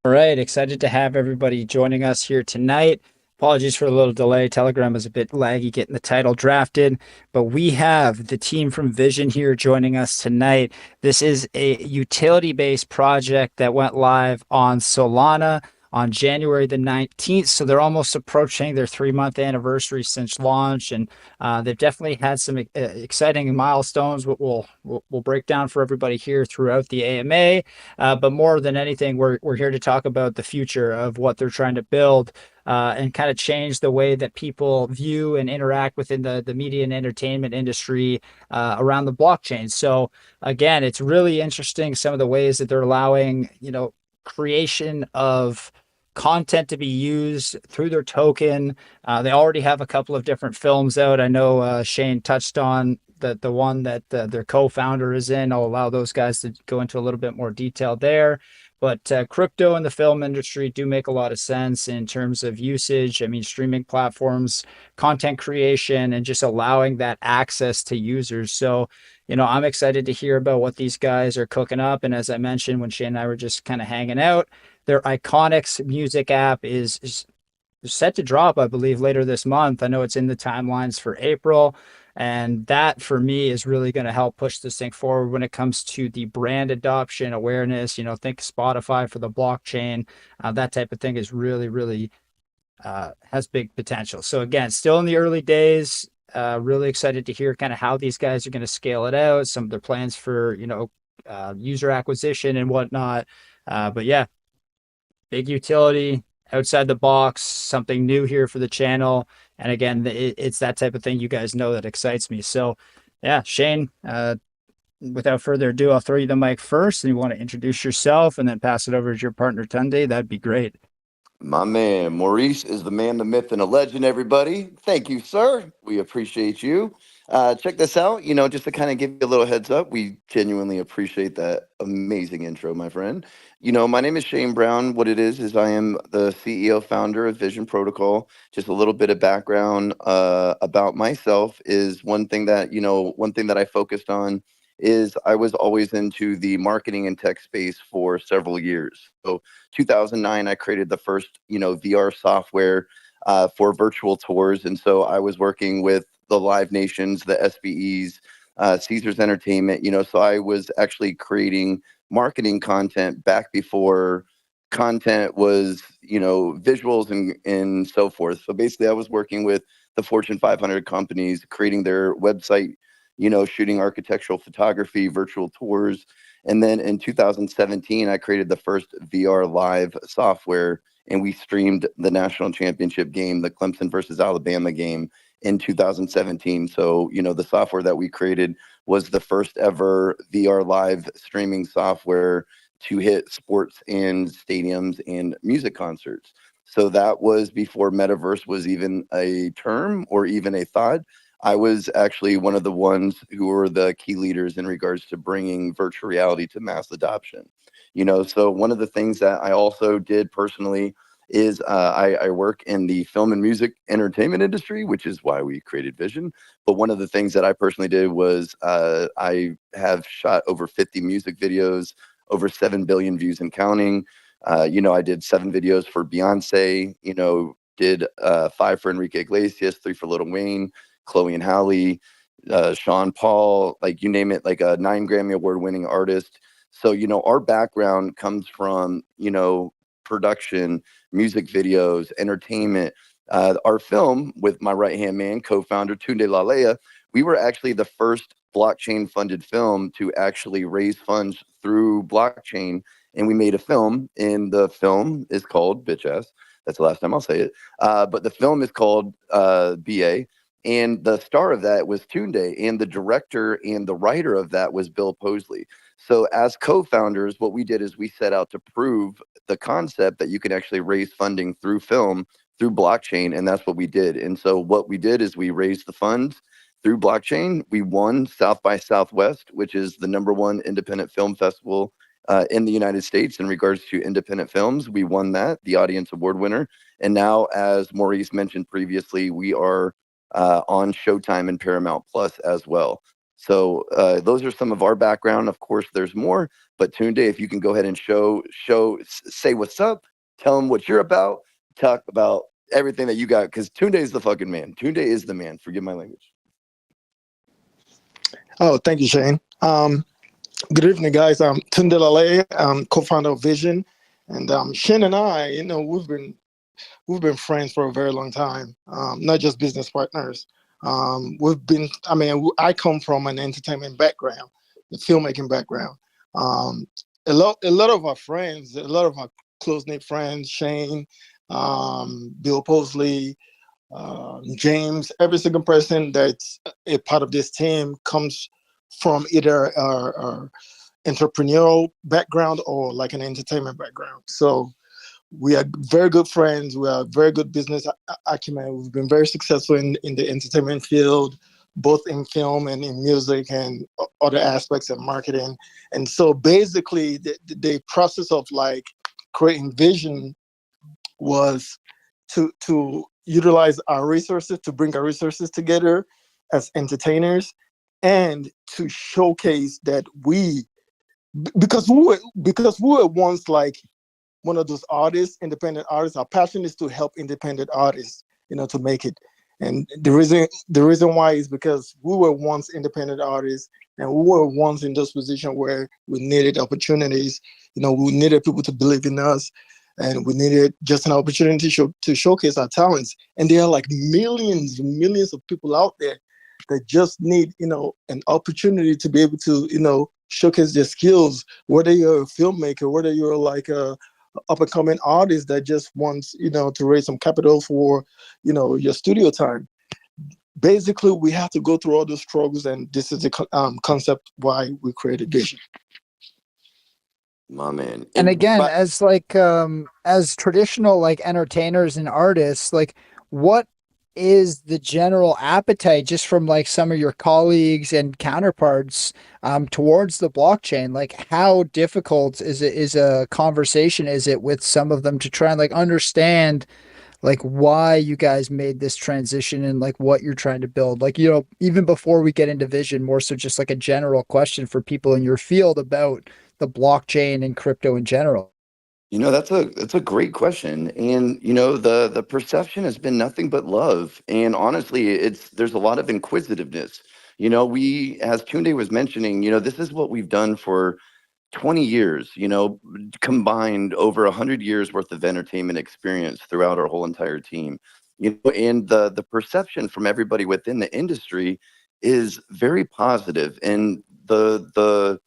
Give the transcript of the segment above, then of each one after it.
All right, excited to have everybody joining us here tonight. Apologies for a little delay. Telegram was a bit laggy getting the title drafted, but we have the team from ViZion here joining us tonight. This is a utility-based project that went live on Solana on January the 19th. So they're almost approaching their 3-month anniversary since launch, and they've definitely had some exciting milestones. What we'll break down for everybody here throughout the AMA. But more than anything, we're here to talk about the future of what they're trying to build and kind of change the way that people view and interact within the media and entertainment industry around the blockchain. So again, it's really interesting some of the ways that they're allowing, creation of content to be used through their token. They already have a couple of different films out. I know Shane touched on the one that their co-founder is in. I'll allow those guys to go into a little bit more detail there. But crypto and the film industry do make a lot of sense in terms of usage. I mean, streaming platforms, content creation, and just allowing that access to users. So, I'm excited to hear about what these guys are cooking up. And as I mentioned, when Shane and I were just kind of hanging out, their iKonX music app is set to drop, I believe, later this month. I know it's in the timelines for April. And that for me is really going to help push this thing forward when it comes to the brand adoption, awareness, think Spotify for the blockchain. That type of thing is really, really has big potential. So again, still in the early days, really excited to hear kind of how these guys are going to scale it out, some of their plans for, user acquisition and whatnot. But yeah, big utility, outside the box, something new here for the channel. And again, it's that type of thing you guys know that excites me. So yeah, Shane, without further ado, I'll throw you the mic first, and you want to introduce yourself and then pass it over to your partner, Tunde. That'd be great. My man, Maurice is the man, the myth, and the legend, everybody. Thank you, sir. We appreciate you. Check this out, just to kind of give you a little heads up, we genuinely appreciate that amazing intro, my friend. My name is Shane Brown. What it is I am the CEO founder of ViZion Protocol. Just a little bit of background about myself is one thing that I focused on is I was always into the marketing and tech space for several years. So 2009, I created the first, VR software for virtual tours. And so I was working with the Live Nations, the SBEs, Caesars Entertainment, so I was actually creating marketing content back before content was, visuals and so forth. So basically I was working with the Fortune 500 companies, creating their website, shooting architectural photography, virtual tours. And then in 2017, I created the first VR live software, and we streamed the national championship game, the Clemson versus Alabama game, in 2017. So, the software that we created was the first ever VR live streaming software to hit sports and stadiums and music concerts. So that was before Metaverse was even a term or even a thought. I was actually one of the ones who were the key leaders in regards to bringing virtual reality to mass adoption. So one of the things that I also did personally is I work in the film and music entertainment industry, which is why we created ViZion. But one of the things that I personally did was I have shot over 50 music videos, over 7 billion views and counting. I did 7 videos for Beyonce, did 5 for Enrique Iglesias, 3 for Lil Wayne, Chloe and Halle, Sean Paul, like you name it, like a 9 Grammy Award winning artist. So, our background comes from, production, music videos, entertainment. Our film with my right-hand man, co-founder Tunde Lalea, we were actually the first blockchain funded film to actually raise funds through blockchain. And we made a film, and the film is called Bitch Ass. That's the last time I'll say it. But the film is called BA. And the star of that was Tunde, and the director and the writer of that was Bill Posley. So as co-founders, what we did is we set out to prove the concept that you can actually raise funding through film, through blockchain, and that's what we did. And so what we did is we raised the funds through blockchain. We won South by Southwest, which is the #1 independent film festival in the United States in regards to independent films. We won that, the audience award winner. And now, as Maurice mentioned previously, we are on Showtime and Paramount Plus as well. So those are some of our background. Of course, there's more, but Tunde, if you can go ahead and say what's up, tell them what you're about, talk about everything that you got, because Tunde is the fucking man. Tunde is the man. Forgive my language. Oh, thank you, Shane. Good evening, guys. I'm Tunde Lale. I'm co-founder of Vision, and Shane and I, we've been friends for a very long time. Not just business partners. I come from an entertainment background, a filmmaking background. A lot of our friends, a lot of our close-knit friends, Shane, Bill Posley, James, every single person that's a part of this team comes from either a entrepreneurial background or like an entertainment background. So we are very good friends. We are very good business acumen. We've been very successful in the entertainment field, both in film and in music and other aspects of marketing. And so basically the process of like creating vision was to utilize our resources, to bring our resources together as entertainers, and to showcase that because we were once like one of those artists, independent artists. Our passion is to help independent artists, to make it. And the reason why is because we were once independent artists, and we were once in this position where we needed opportunities. We needed people to believe in us, and we needed just an opportunity to showcase our talents. And there are like millions and millions of people out there that just need, an opportunity to be able to, showcase their skills, whether you're a filmmaker, whether you're like a up and coming artist that just wants, to raise some capital for, your studio time. Basically, we have to go through all those struggles, and this is the concept why we created Vision. My man. And And again, but as traditional like entertainers and artists, like what is the general appetite just from like some of your colleagues and counterparts towards the blockchain? Like how difficult is a conversation is it with some of them to try and like understand like why you guys made this transition and like what you're trying to build? Like, even before we get into vision, more so just like a general question for people in your field about the blockchain and crypto in general. that's a great question. And the perception has been nothing but love. And honestly, there's a lot of inquisitiveness. We, as Tunde was mentioning, this is what we've done for 20 years, combined over 100 years worth of entertainment experience throughout our whole entire team. And the perception from everybody within the industry is very positive. And the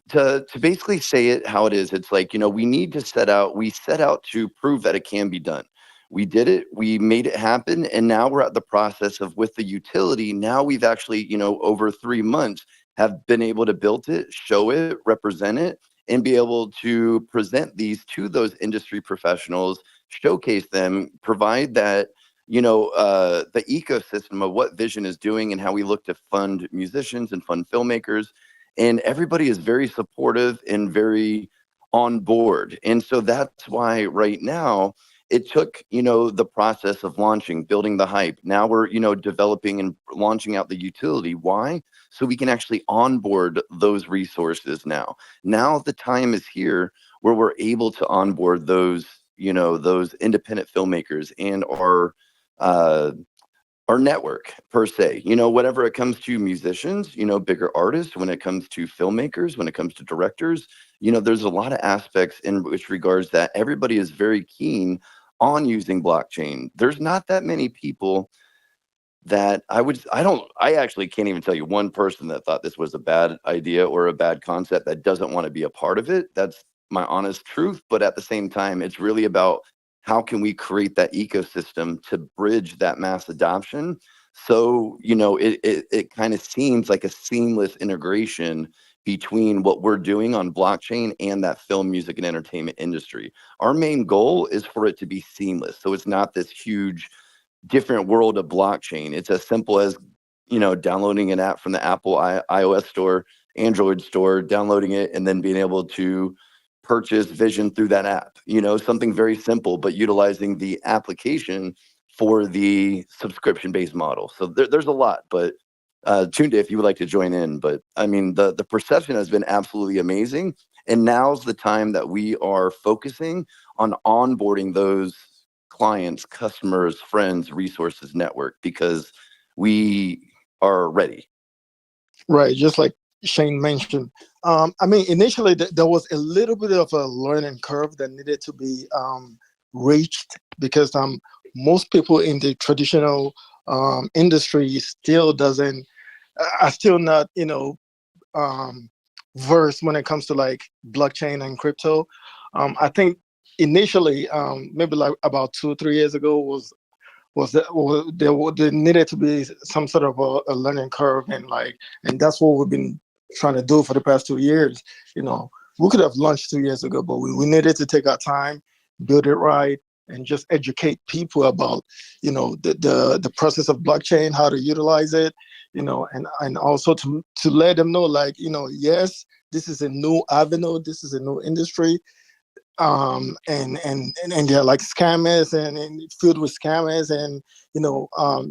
to basically say it how it is, it's like, we set out to prove that it can be done. We did it, we made it happen, and now we're at the process of, with the utility, now we've actually, over 3 months have been able to build it, show it, represent it, and be able to present these to those industry professionals, showcase them, provide that, the ecosystem of what Vision is doing and how we look to fund musicians and fund filmmakers. And everybody is very supportive and very on board. And so that's why right now it took, the process of launching, building the hype. Now we're, developing and launching out the utility. Why? So we can actually onboard those resources now. Now the time is here where we're able to onboard those independent filmmakers and uh, our network per se, whatever it comes to musicians, bigger artists, when it comes to filmmakers, when it comes to directors, there's a lot of aspects in which regards that everybody is very keen on using blockchain. There's not that many people that I actually can't even tell you one person that thought this was a bad idea or a bad concept that doesn't want to be a part of it. That's my honest truth. But at the same time, it's really about how can we create that ecosystem to bridge that mass adoption. So, it kind of seems like a seamless integration between what we're doing on blockchain and that film, music, and entertainment industry. Our main goal is for it to be seamless. So it's not this huge different world of blockchain. It's as simple as, downloading an app from the Apple iOS store, Android store, downloading it, and then being able to purchase Vision through that app. Something very simple, but utilizing the application for the subscription-based model. So there's a lot, but Tunde, if you would like to join in, but I mean, the perception has been absolutely amazing. And now's the time that we are focusing on onboarding those clients, customers, friends, resources, network, because we are ready. Right, just like Shane mentioned. I mean, initially there was a little bit of a learning curve that needed to be reached because most people in the traditional industry still doesn't are still not versed when it comes to like blockchain and crypto. I think initially, maybe like about 2 or 3 years ago, there needed to be some sort of a learning curve, and that's what we've been trying to do for the past 2 years. We could have launched 2 years ago, but we needed to take our time, build it right, and just educate people about the process of blockchain, how to utilize it, and also to let them know, like, yes, this is a new avenue, this is a new industry, and they're like scammers and filled with scammers, and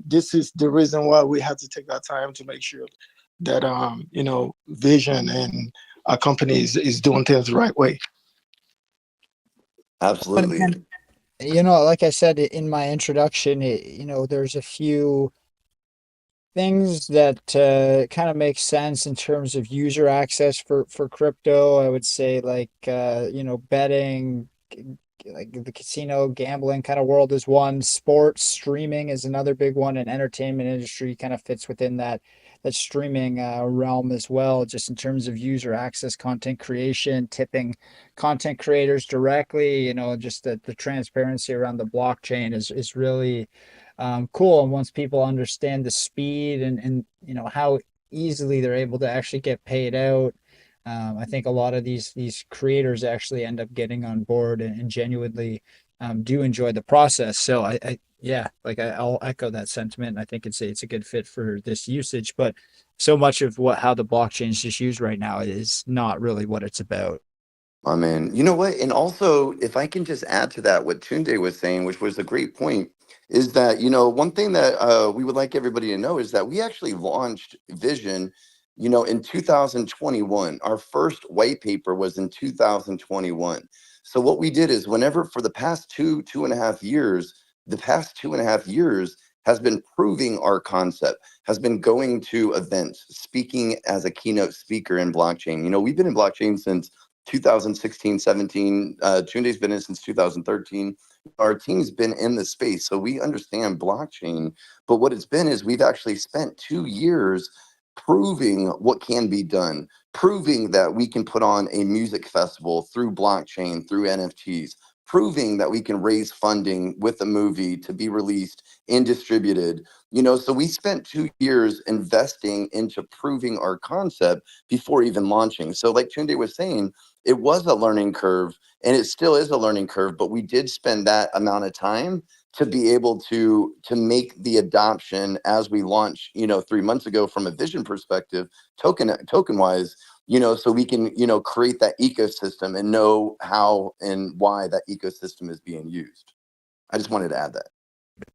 this is the reason why we had to take our time to make sure that Vision and our company is doing things the right way. Absolutely. And like I said in my introduction, there's a few things that kind of make sense in terms of user access for crypto. I would say like betting, like the casino gambling kind of world is one. Sports streaming is another big one, and entertainment industry kind of fits within that streaming realm as well, just in terms of user access, content creation, tipping content creators directly. Just the transparency around the blockchain is really cool. And once people understand the speed and how easily they're able to actually get paid out, I think a lot of these creators actually end up getting on board and genuinely do enjoy the process. So yeah, like I'll echo that sentiment. I think it's a good fit for this usage, but so much of how the blockchain is just used right now is not really what it's about. My man, you know what? And also, if I can just add to that, what Tunde was saying, which was a great point, is that, one thing that we would like everybody to know is that we actually launched Vision, in 2021. Our first white paper was in 2021. So what we did is whenever for the past 2.5 years, has been proving our concept, has been going to events, speaking as a keynote speaker in blockchain. We've been in blockchain since 2016, 17. Tunde's been in since 2013. Our team's been in the space, so we understand blockchain. But what it's been is we've actually spent 2 years proving what can be done, proving that we can put on a music festival through blockchain, through NFTs, proving that we can raise funding with a movie to be released and distributed. So we spent 2 years investing into proving our concept before even launching. So like Tunde was saying, it was a learning curve, and it still is a learning curve, but we did spend that amount of time to be able to make the adoption as we launched 3 months ago from a vision perspective, token wise, so we can create that ecosystem and know how and why that ecosystem is being used. I just wanted to add that.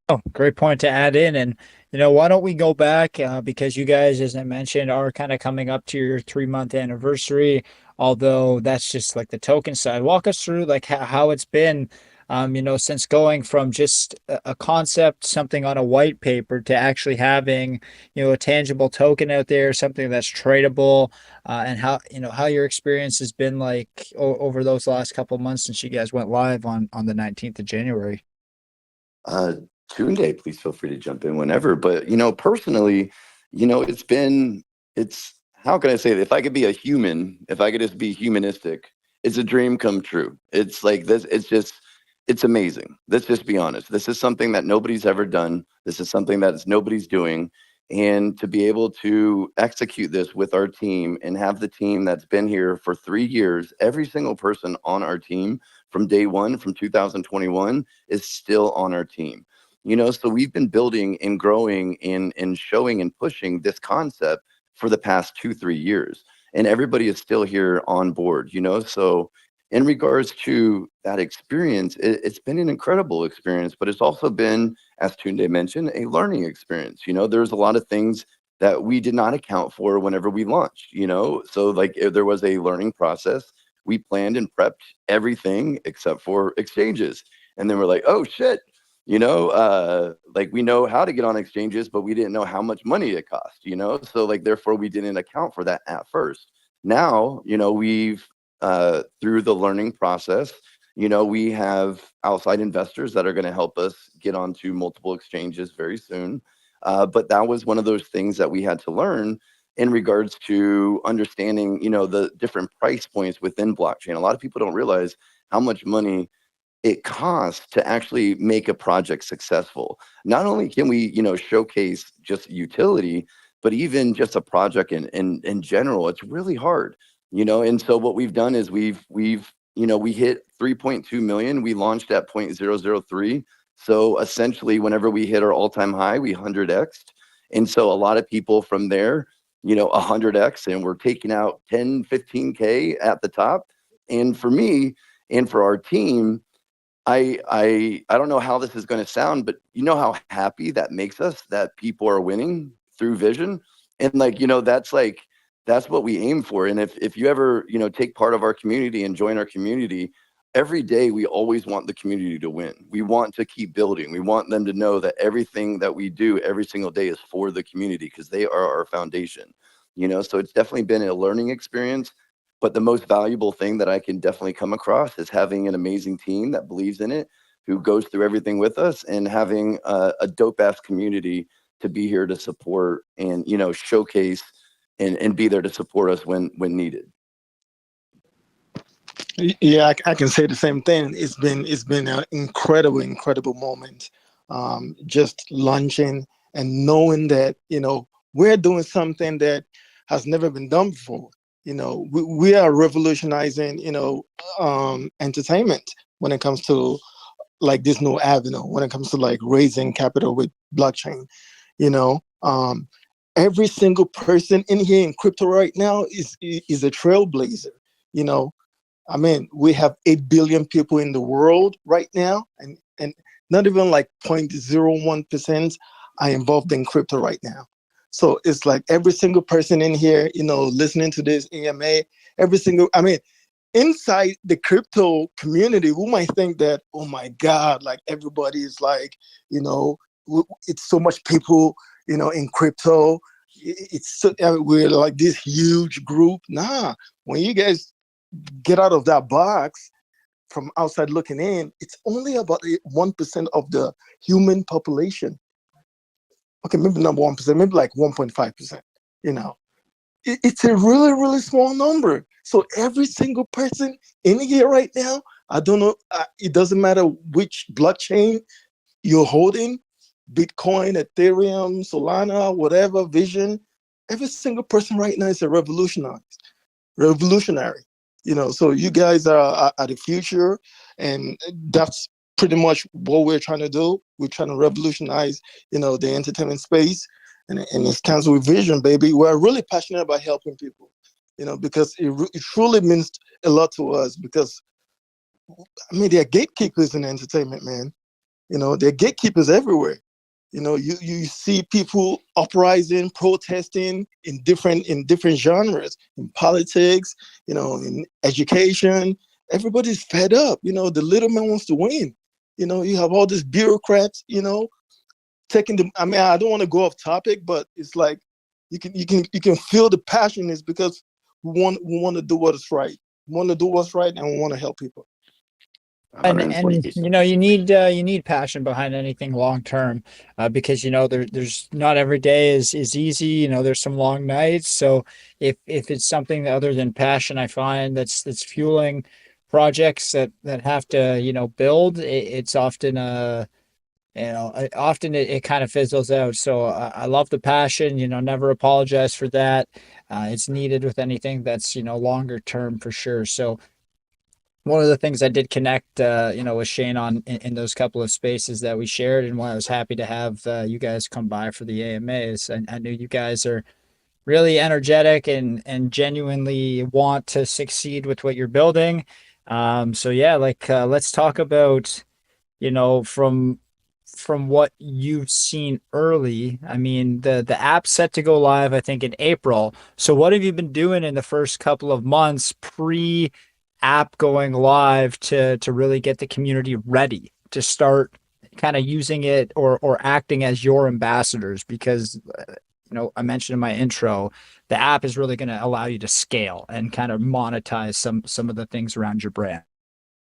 Oh, great point to add in. And, why don't we go back because you guys, as I mentioned, are kind of coming up to your 3 month anniversary, although that's just like the token side. Walk us through like how it's been, since going from just a concept, something on a white paper to actually having, a tangible token out there, something that's tradable, and how your experience has been like over those last couple of months since you guys went live on the 19th of January. Uh, Tunde, please feel free to jump in whenever. But personally, it's how can I say it? If I could be a human, if I could just be humanistic, it's a dream come true. It's like this. It's amazing. Let's just be honest. This is something that nobody's ever done. This is something that nobody's doing. And to be able to execute this with our team and have the team that's been here for 3 years, every single person on our team from day one, from 2021, is still on our team. So we've been building and growing and showing and pushing this concept for the past 2, 3 years. And everybody is still here on board, So in regards to that experience, it's been an incredible experience, but it's also been, as Tunde mentioned, a learning experience. There's a lot of things that we did not account for whenever we launched, you know? So like there was a learning process. We planned and prepped everything except for exchanges. And then we're like, oh shit, you know, like we know how to get on exchanges, but we didn't know how much money it cost, you know? So like, therefore we didn't account for that at first. Now, you know, we've, through the learning process, you know, we have outside investors that are going to help us get onto multiple exchanges very soon. But that was one of those things that we had to learn in regards to understanding, you know, the different price points within blockchain. A lot of people don't realize how much money it costs to actually make a project successful. Not only can we, you know, showcase just utility, but even just a project in general, it's really hard, you know. And so what we've done is we've you know, we hit 3.2 million. We launched at 0.003. So essentially, whenever we hit our all-time high, we 100x'd. And so a lot of people from there, you know, 100x, and we're taking out 10, 15K at the top. And for me and for our team, I don't know how this is going to sound, but you know how happy that makes us that people are winning through vision, and like, you know, that's what we aim for. And if you ever, you know, take part of our community and join our community, every day we always want the community to win. We want to keep building. We want them to know that everything that we do every single day is for the community because they are our foundation. You know, so it's definitely been a learning experience. But the most valuable thing that I can definitely come across is having an amazing team that believes in it, who goes through everything with us, and having a dope ass community to be here to support and, you know, showcase and be there to support us when needed. Yeah, I can say the same thing. It's been an incredible moment. Just launching and knowing that, you know, we're doing something that has never been done before. You know, we are revolutionizing, you know, entertainment when it comes to like this new avenue, when it comes to like raising capital with blockchain. You know, every single person in here in crypto right now is a trailblazer. You know, I mean, we have 8 billion people in the world right now, and not even like 0.01% are involved in crypto right now. So it's like every single person in here, you know, listening to this AMA, I mean, inside the crypto community, we might think that, oh my God, like everybody is like, you know, it's so much people, you know, in crypto. It's so, I mean, we're like this huge group. Nah, when you guys get out of that box from outside looking in, it's only about 1% of the human population. Okay, maybe not 1%, maybe like 1.5%. You know, it's a really small number. So every single person in here right now, I don't know, it doesn't matter which blockchain you're holding, Bitcoin, Ethereum, Solana, whatever, Vision, every single person right now is a revolutionary. You know, so you guys are the future, and that's pretty much what we're trying to do. We're trying to revolutionize, you know, the entertainment space, and it stands with vision, baby. We're really passionate about helping people, you know, because it truly means a lot to us. Because I mean, there are gatekeepers in entertainment, man. You know, there are gatekeepers everywhere. You know, you see people uprising, protesting in different genres, in politics, you know, in education. Everybody's fed up. You know, the little man wants to win. You know, you have all these bureaucrats, you know, taking the. I mean, I don't want to go off topic, but it's like you can feel the passion is because we want to do what is right. We want to do what's right, and we want to help people. And you know, you need passion behind anything long term, because you know there's not every day is easy. You know, there's some long nights. So if it's something other than passion, I find that's fueling projects that have to, you know, build. It's often you know, often it kind of fizzles out. So I love the passion. You know, never apologize for that. It's needed with anything that's, you know, longer term for sure. So one of the things I did connect, you know, with Shane on in those couple of spaces that we shared, and why I was happy to have you guys come by for the AMAs. I knew you guys are really energetic and genuinely want to succeed with what you're building. So yeah, like let's talk about, you know, from what you've seen early, I mean, the app's set to go live, I think, in April. So what have you been doing in the first couple of months pre-app going live to really get the community ready to start kind of using it or acting as your ambassadors? Because I mentioned in my intro, the app is really going to allow you to scale and kind of monetize some of the things around your brand.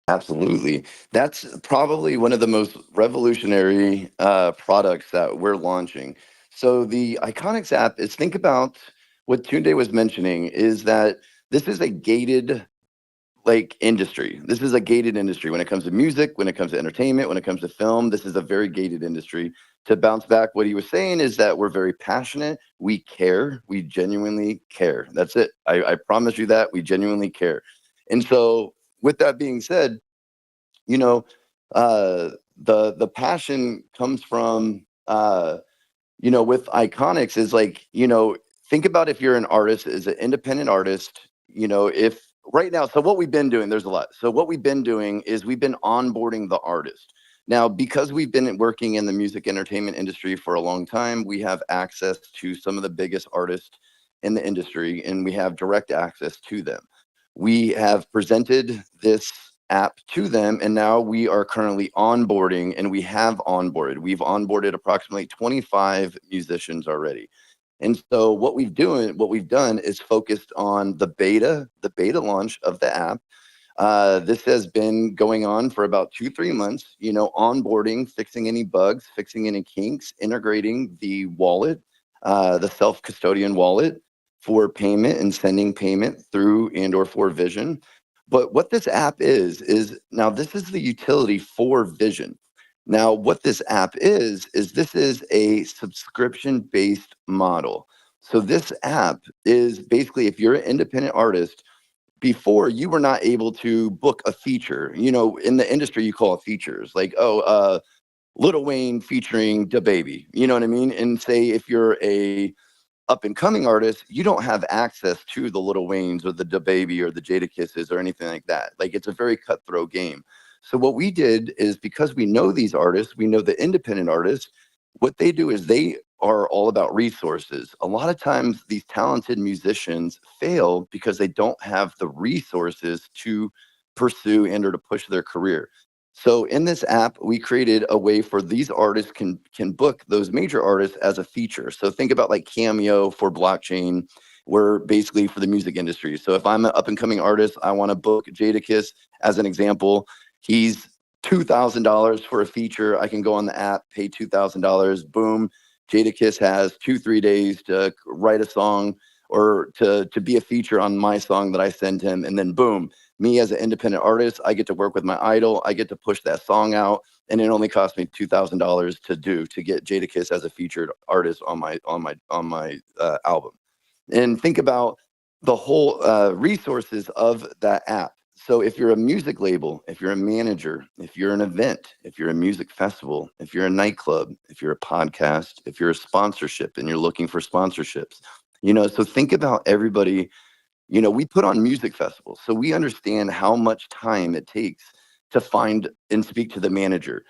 Absolutely. That's probably one of the most revolutionary products that we're launching. So the iKonX app is, think about what Tunde was mentioning, is that this is a gated industry. This is a gated industry when it comes to music, when it comes to entertainment, when it comes to film. This is a very gated industry. To bounce back, what he was saying is that we're very passionate. We care. We genuinely care. That's it. I promise you that we genuinely care. And so, with that being said, you know, the passion comes from with iKonX is think about if you're an artist, is an independent artist, if right now, so what we've been doing, there's a lot. So what we've been doing is we've been onboarding the artist. Now, because we've been working in the music entertainment industry for a long time, we have access to some of the biggest artists in the industry, and we have direct access to them. We have presented this app to them, and now we are currently onboarding, and we have onboarded. We've onboarded approximately 25 musicians already. And so what we've done is focused on the beta launch of the app. This has been going on for about 2-3 months, onboarding, fixing any bugs, fixing any kinks, integrating the wallet, the self-custodian wallet for payment and sending payment through and/or for Vision. But what this app is now this is the utility for Vision. Now, what this app is this is a subscription-based model. So this app is basically, if you're an independent artist, before you were not able to book a feature. In the industry, you call it features, like, Lil Wayne featuring DaBaby. You know what I mean? And say if you're a up and coming artists, you don't have access to the Lil Waynes or the DaBaby or the Jadakisses or anything like that. Like, it's a very cutthroat game. So what we did is, because we know these artists, we know the independent artists, what they do is they are all about resources. A lot of times these talented musicians fail because they don't have the resources to pursue and or to push their career. So in this app, we created a way for these artists can book those major artists as a feature. So think about like Cameo for blockchain, where basically for the music industry. So if I'm an up and coming artist, I want to book Jadakiss as an example. He's $2,000 for a feature. I can go on the app, pay $2,000. Boom. Jadakiss has 2-3 days to write a song or to be a feature on my song that I send him. And then boom, me as an independent artist, I get to work with my idol. I get to push that song out, and it only cost me $2,000 to get Jadakiss as a featured artist on my album. And think about the whole resources of that app. So if you're a music label, if you're a manager, if you're an event, if you're a music festival, if you're a nightclub, if you're a podcast, if you're a sponsorship and you're looking for sponsorships, so think about everybody. We put on music festivals, so we understand how much time it takes to find and speak to the manager,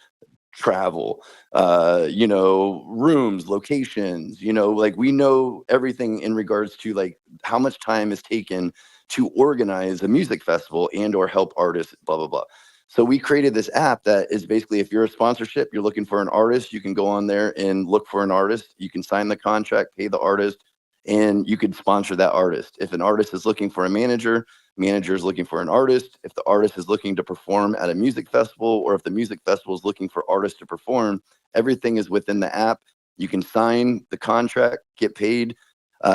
travel, rooms, locations, like we know everything in regards to like how much time is taken to organize a music festival and or help artists, blah, blah, blah. So we created this app that is basically, if you're a sponsorship, you're looking for an artist, you can go on there and look for an artist. You can sign the contract, pay the artist, and you could sponsor that artist. If an artist is looking for a manager is looking for an artist. If the artist is looking to perform at a music festival, or if the music festival is looking for artists to perform, everything is within the app. You can sign the contract, get paid.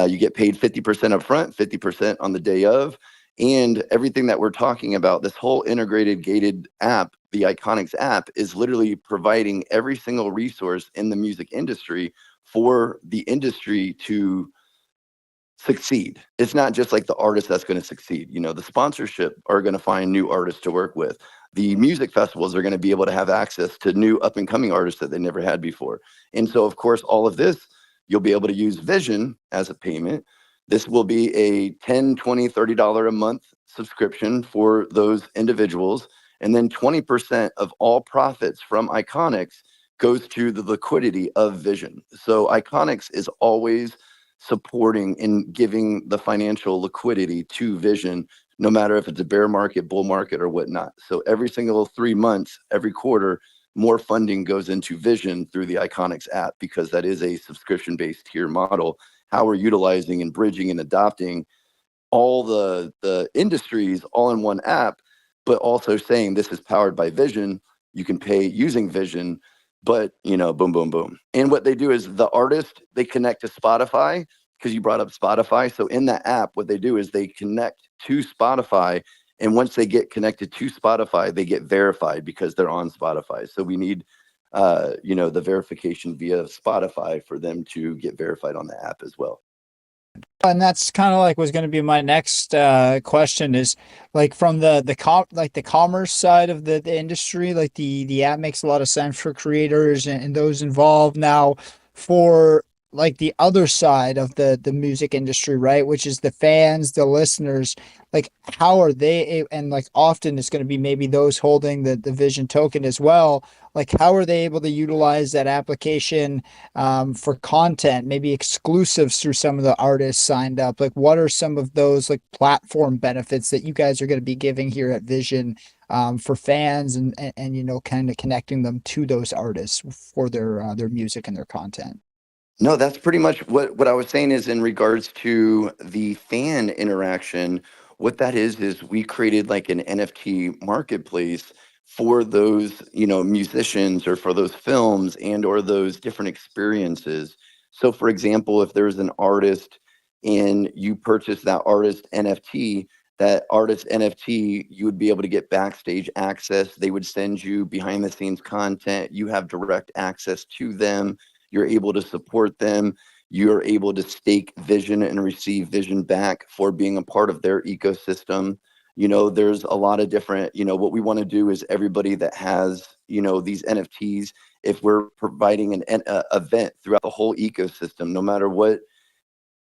You get paid 50% up front, 50% on the day of. And everything that we're talking about, this whole integrated gated app, the iKonX app, is literally providing every single resource in the music industry for the industry to succeed. It's not just like the artist that's going to succeed. The sponsorship are going to find new artists to work with. The music festivals are going to be able to have access to new up and coming artists that they never had before. And so, of course, all of this, you'll be able to use Vision as a payment. This will be a $10, $20, $30 a month subscription for those individuals. And then 20% of all profits from iKonX goes to the liquidity of ViZion. So iKonX is always supporting and giving the financial liquidity to ViZion, no matter if it's a bear market, bull market, or whatnot. So every single 3 months, every quarter, more funding goes into ViZion through the iKonX app, because that is a subscription-based tier model. How we're utilizing and bridging and adopting all the industries all in one app, but also saying this is powered by ViZion. You can pay using ViZion, but boom, boom, boom. And what they do is the artist, they connect to Spotify, because you brought up Spotify. So in that app, what they do is they connect to Spotify. And once they get connected to Spotify, they get verified because they're on Spotify. So we need, the verification via Spotify for them to get verified on the app as well. And that's kind of like was going to be my next question is like from the commerce side of the industry, like the app makes a lot of sense for creators and those involved. Now for like the other side of the music industry, right, which is the fans, the listeners, like how are and like often it's going to be maybe those holding the ViZion token as well, like how are they able to utilize that application for content, maybe exclusives through some of the artists signed up? Like, what are some of those like platform benefits that you guys are going to be giving here at ViZion for fans and kind of connecting them to those artists for their music and their content? No, that's pretty much what I was saying is in regards to the fan interaction. What that is we created like an NFT marketplace for those, musicians, or for those films and or those different experiences. So for example, if there's an artist and you purchase that artist NFT, that artist NFT, you would be able to get backstage access. They would send you behind the scenes content. You have direct access to them. You're able to support them. You're able to stake ViZion and receive ViZion back for being a part of their ecosystem. There's a lot of different, what we want to do is everybody that has, these NFTs, if we're providing an event throughout the whole ecosystem, no matter what,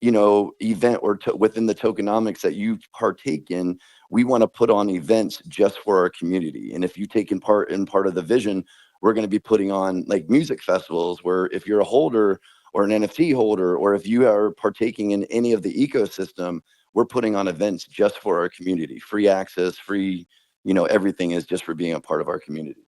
event or within the tokenomics that you partake in, we want to put on events just for our community. And if you take in part of the ViZion, we're going to be putting on like music festivals where if you're a holder or an NFT holder, or if you are partaking in any of the ecosystem, we're putting on events just for our community, free access, free, everything is just for being a part of our community.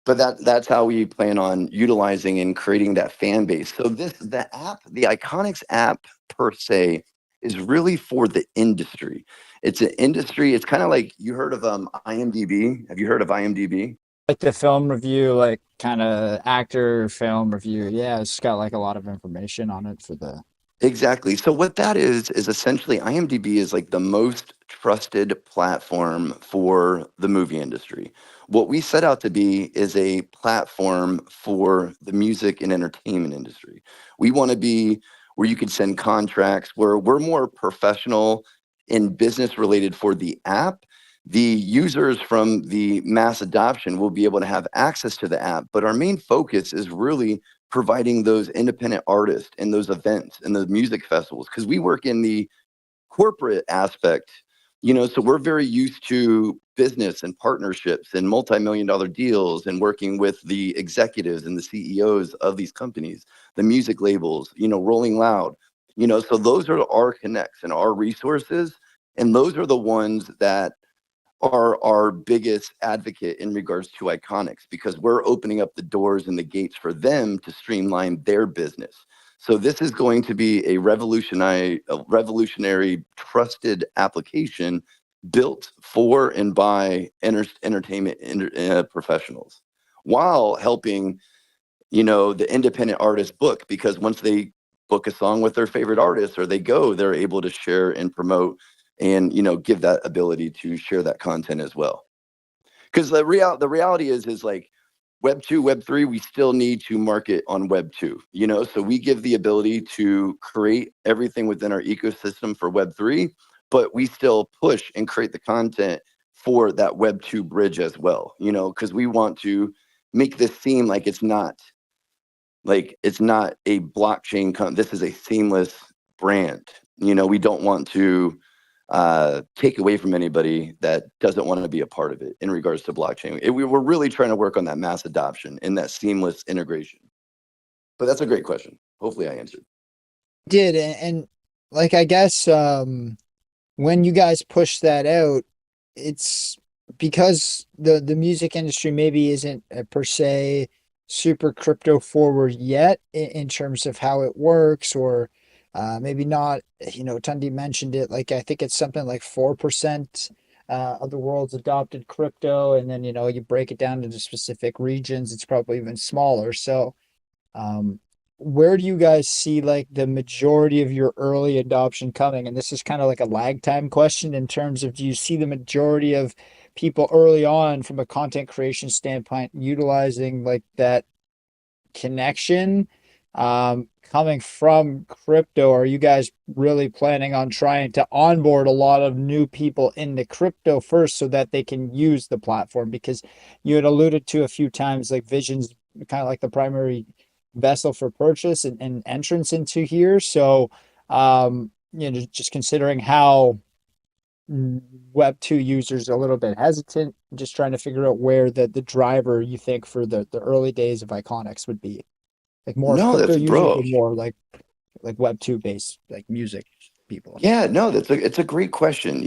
But that's how we plan on utilizing and creating that fan base. So the iKonX app per se is really for the industry. It's an industry. It's kind of like you heard of IMDb. Have you heard of IMDb? Like the film review, like kind of actor film review. Yeah, it's got like a lot of information on it for the. Exactly. So what that is essentially IMDb is like the most trusted platform for the movie industry. What we set out to be is a platform for the music and entertainment industry. We want to be where you could send contracts, where we're more professional and business related for the app. The users from the mass adoption will be able to have access to the app, but our main focus is really providing those independent artists and those events and those music festivals, because we work in the corporate aspect, so we're very used to business and partnerships and multi-million-dollar deals and working with the executives and the CEOs of these companies, the music labels, Rolling Loud, so those are our connects and our resources, and those are the ones that are our biggest advocate in regards to iKonX, because we're opening up the doors and the gates for them to streamline their business. So this is going to be a revolutionary trusted application built for and by entertainment professionals, while helping, the independent artist book, because once they book a song with their favorite artist or they're able to share and promote and give that ability to share that content as well. Because the reality is like web 2, web 3, we still need to market on web 2, so we give the ability to create everything within our ecosystem for web 3, but we still push and create the content for that web 2 bridge as well, because we want to make this seem like it's not a blockchain this is a seamless brand. We don't want to take away from anybody that doesn't want to be a part of it in regards to blockchain. We're really trying to work on that mass adoption and that seamless integration. But that's a great question. Hopefully I answered. Did and like I guess when you guys push that out, it's because the music industry maybe isn't per se super crypto forward yet in terms of how it works, or maybe not. You know, Tundi mentioned it. Like I think it's something like 4% of the world's adopted crypto, and then you break it down into specific regions, it's probably even smaller. So um, where do you guys see like the majority of your early adoption coming? And this is kind of like a lag time question in terms of, do you see the majority of people early on from a content creation standpoint utilizing like that connection coming from crypto? Are you guys really planning on trying to onboard a lot of new people into crypto first so that they can use the platform? Because you had alluded to a few times like Vision's kind of like the primary vessel for purchase and entrance into here. So just considering how Web 2 users are a little bit hesitant, just trying to figure out where the driver you think for the early days of iKonX would be. Like more No, crypto that's users bro. or more like Web 2 based like music people. Yeah, no, it's a great question.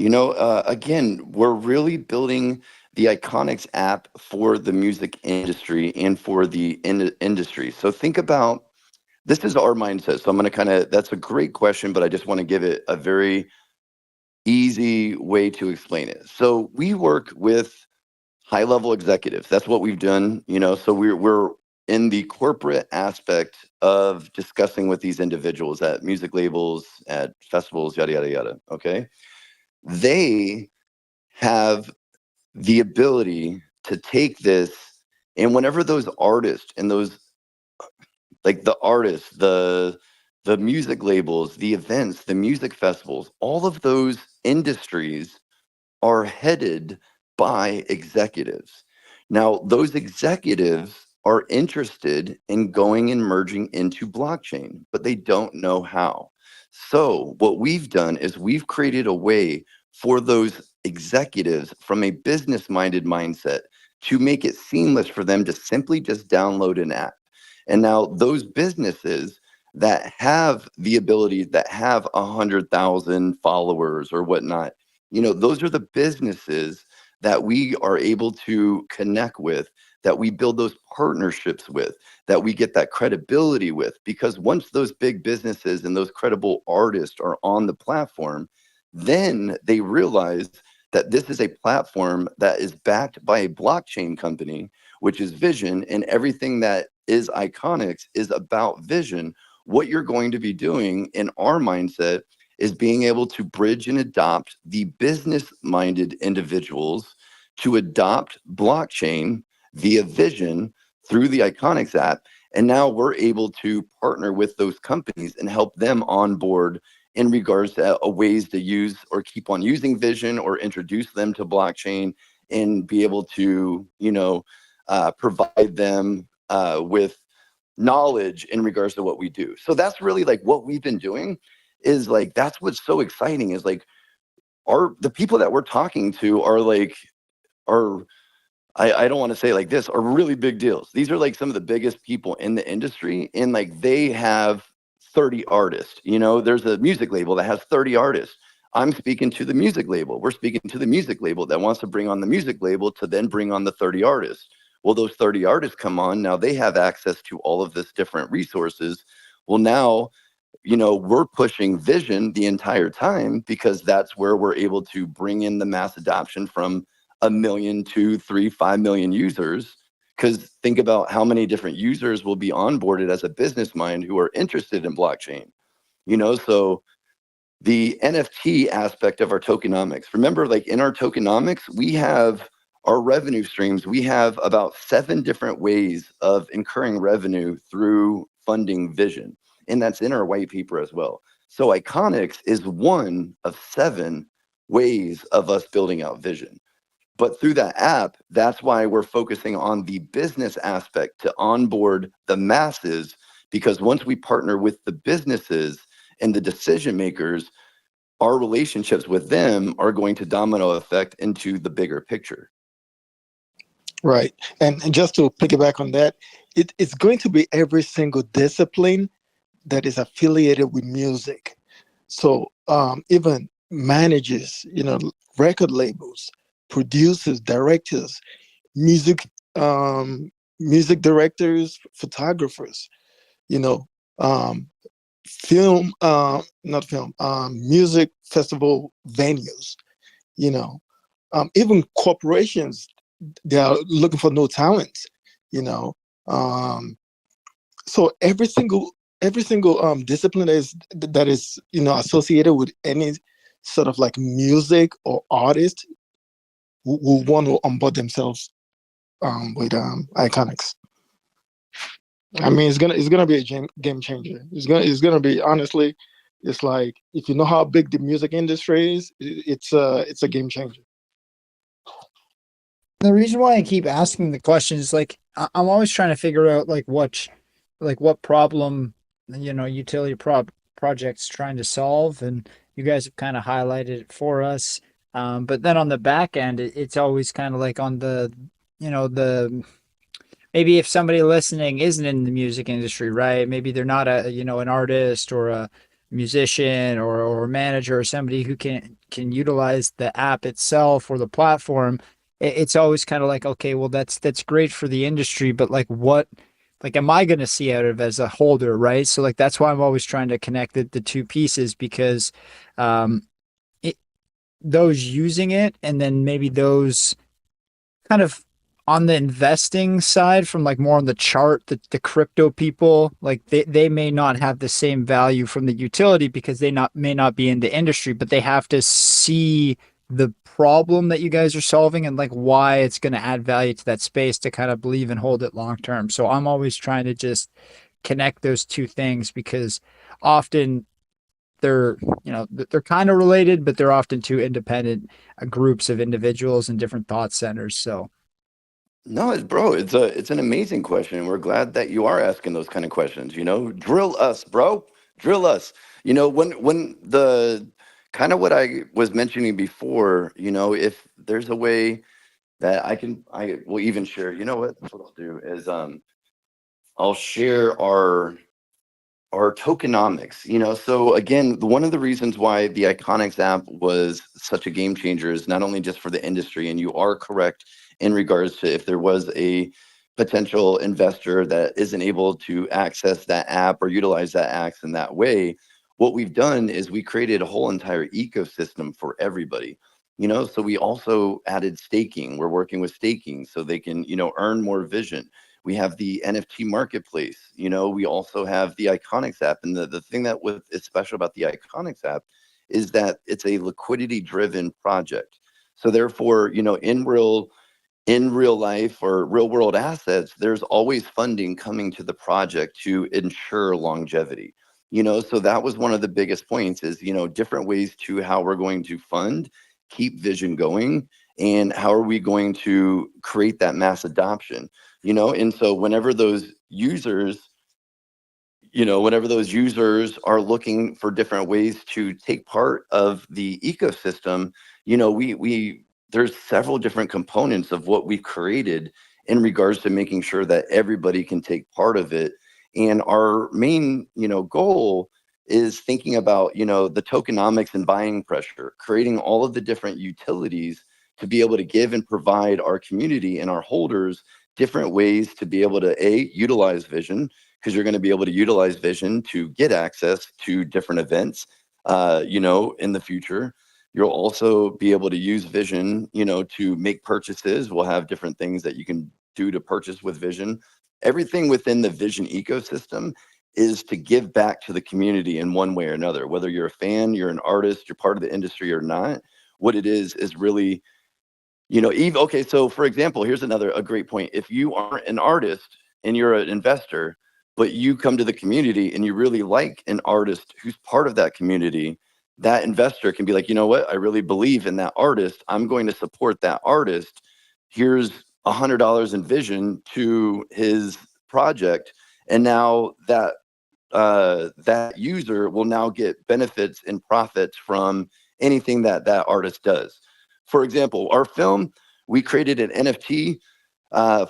Again, we're really building the iKonX app for the music industry and for the industry. So think about, this is our mindset. So I'm going to that's a great question, but I just want to give it a very easy way to explain it. So we work with high level executives. That's what we've done, so we're in the corporate aspect of discussing with these individuals at music labels, at festivals, yada yada yada. Okay. They have the ability to take this, and whenever those artists and those, like the artists, the music labels, the events, the music festivals, all of those industries are headed by executives. Now, those executives are interested in going and merging into blockchain, but they don't know how. So, what we've done is we've created a way for those executives from a business minded mindset to make it seamless for them to simply just download an app. And now, those businesses that have the ability, that have 100,000 followers or whatnot, those are the businesses that we are able to connect with, that we build those partnerships with, that we get that credibility with. Because once those big businesses and those credible artists are on the platform, then they realize that this is a platform that is backed by a blockchain company, which is Vision, and everything that is iKonX is about Vision. What you're going to be doing in our mindset is being able to bridge and adopt the business-minded individuals to adopt blockchain via Vision through the iKonX app. And now we're able to partner with those companies and help them onboard in regards to ways to use or keep on using Vision, or introduce them to blockchain and be able to, provide them with knowledge in regards to what we do. So that's really like what we've been doing, is like, that's what's so exciting, is like the people that we're talking to are like, are, I don't want to say like this, are really big deals. These are like some of the biggest people in the industry, and like they have 30 artists. There's a music label that has 30 artists. I'm speaking to the music label. We're speaking to the music label that wants to bring on the music label to then bring on the 30 artists. Well, those 30 artists come on, now they have access to all of this different resources. Well, now, we're pushing Vision the entire time, because that's where we're able to bring in the mass adoption from 1 million, 2, 3, 5 million users. Because think about how many different users will be onboarded as a business mind who are interested in blockchain. So the NFT aspect of our tokenomics. Remember, like in our tokenomics, we have our revenue streams. We have about 7 different ways of incurring revenue through funding Vision. And that's in our white paper as well. So iKonX is one of 7 ways of us building out Vision. But through that app, that's why we're focusing on the business aspect to onboard the masses, because once we partner with the businesses and the decision makers, our relationships with them are going to domino effect into the bigger picture. Right. And just to piggyback on that, it's going to be every single discipline that is affiliated with music. So even managers, record labels, producers, directors, music music directors, photographers, you know, um, film, not film, music festival venues, you know, even corporations, they are looking for new talents, you know. Um, so every single discipline that is associated with any sort of like music or artist who want to onboard themselves with iKonX. I mean, it's gonna be a game changer. It's gonna be, honestly, it's like, if you know how big the music industry is, it's a game changer. The reason why I keep asking the question is like I'm always trying to figure out what problem utility projects trying to solve, and you guys have kind of highlighted it for us. But then on the back end, it's always kind of like on the the maybe if somebody listening isn't in the music industry, right? Maybe they're not an artist or a musician or a manager or somebody who can utilize the app itself or the platform. It's always kind of like, okay, well, that's great for the industry, but like am I going to see out of it as a holder, right? So like that's why I'm always trying to connect the two pieces, because um it, those using it, and then maybe those kind of on the investing side, from like more on the chart, the crypto people, like they may not have the same value from the utility because they may not be in the industry, but they have to see the problem that you guys are solving and like why it's going to add value to that space to kind of believe and hold it long term. So I'm always trying to just connect those two things, because often they're they're kind of related, but they're often two independent groups of individuals and different thought centers. So No, bro, it's an amazing question, and we're glad that you are asking those kind of questions. Drill us, bro, drill us. When the kind of what I was mentioning before, if there's a way that I will even share. You know what? That's what I'll do is I'll share our tokenomics. So again, one of the reasons why the iKonX app was such a game changer is not only just for the industry, and you are correct in regards to if there was a potential investor that isn't able to access that app or utilize that app in that way. What we've done is we created a whole entire ecosystem for everybody. So we also added staking. We're working with staking so they can, earn more vision. We have the NFT marketplace. We also have the iKonX app. And the thing that is special about the iKonX app is that it's a liquidity driven project. So therefore, in real life or real world assets, there's always funding coming to the project to ensure longevity. So that was one of the biggest points is, different ways to how we're going to fund, keep vision going, and how are we going to create that mass adoption. And so whenever those users are looking for different ways to take part of the ecosystem, we there's several different components of what we've created in regards to making sure that everybody can take part of it. And our main, goal is thinking about, the tokenomics and buying pressure, creating all of the different utilities to be able to give and provide our community and our holders different ways to be able to utilize vision, because you're going to be able to utilize vision to get access to different events in the future. You'll also be able to use vision to make purchases. We'll have different things that you can do to purchase with vision. Everything within the vision ecosystem is to give back to the community in one way or another, whether you're a fan, you're an artist, you're part of the industry or not. What it is really, even okay. So for example, here's a great point. If you are an artist and you're an investor, but you come to the community and you really like an artist who's part of that community, that investor can be like, you know what, I really believe in that artist, I'm going to support that artist. Here's $100 in vision to his project. And now that that user will now get benefits and profits from anything that that artist does. For example, our film, we created an NFT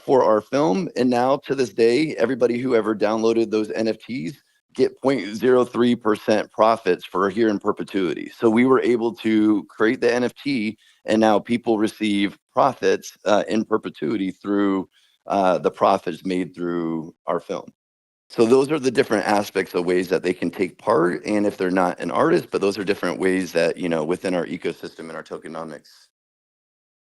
for our film, and now to this day, everybody who ever downloaded those NFTs get 0.03% profits for here in perpetuity. So we were able to create the NFT, and now people receive profits in perpetuity through the profits made through our film. So those are the different aspects of ways that they can take part. And if they're not an artist, but those are different ways that, you know, within our ecosystem and our tokenomics.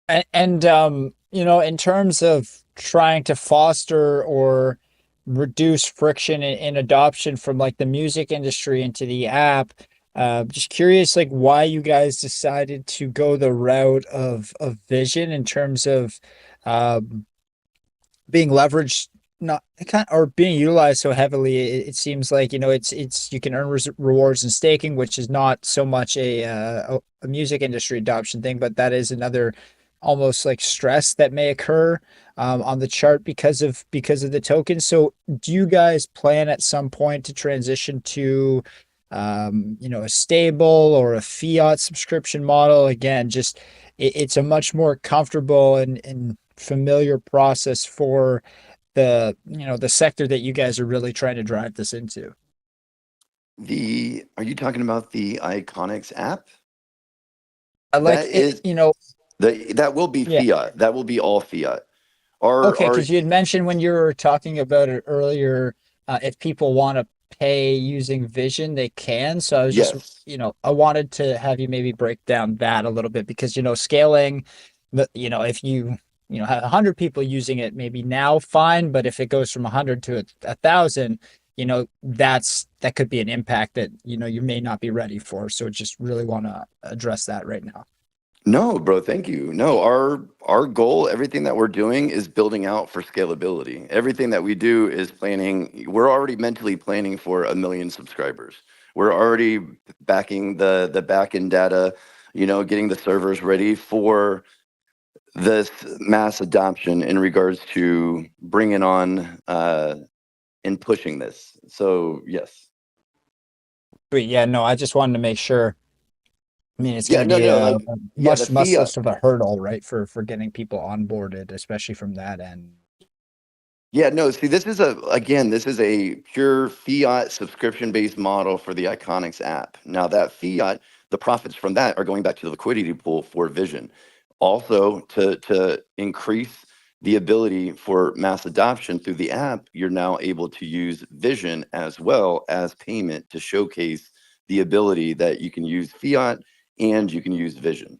In terms of trying to foster or reduce friction in adoption from like the music industry into the app, just curious, like why you guys decided to go the route of vision in terms of um, being leveraged, not kind or being utilized so heavily. It seems like it's you can earn rewards in staking, which is not so much a music industry adoption thing, but that is another almost like stress that may occur on the chart because of the token. So do you guys plan at some point to transition to a stable or a fiat subscription model? Again, just it's a much more comfortable and familiar process for the sector that you guys are really trying to drive this into. Are you talking about the iKonX app? I That like it, is that will be yeah. fiat. That will be all fiat. Okay, Our because you had mentioned when you were talking about it earlier, if people want to pay using Vision, they can. So I was just, yes. I wanted to have you maybe break down that a little bit because, scaling, if you have 100 people using it, maybe now fine, but if it goes from 100 to 1,000, that could be an impact that, you may not be ready for. So just really want to address that right now. No, bro, thank you. No, our goal, everything that we're doing is building out for scalability. Everything that we do is planning. We're already mentally planning for 1 million subscribers. We're already backing the back end data, getting the servers ready for this mass adoption in regards to bringing on and pushing this. So yes. But yeah, no, I just wanted to make sure. I mean, it's going Yeah, to no, be no, a like yeah, the much fiat. less of a hurdle, right, for getting people onboarded, especially from that end. Yeah, no, see, this is a pure fiat subscription-based model for the iKonX app. Now, that fiat, the profits from that are going back to the liquidity pool for Vision. Also, to increase the ability for mass adoption through the app, you're now able to use Vision as well as payment to showcase the ability that you can use fiat and you can use Vision.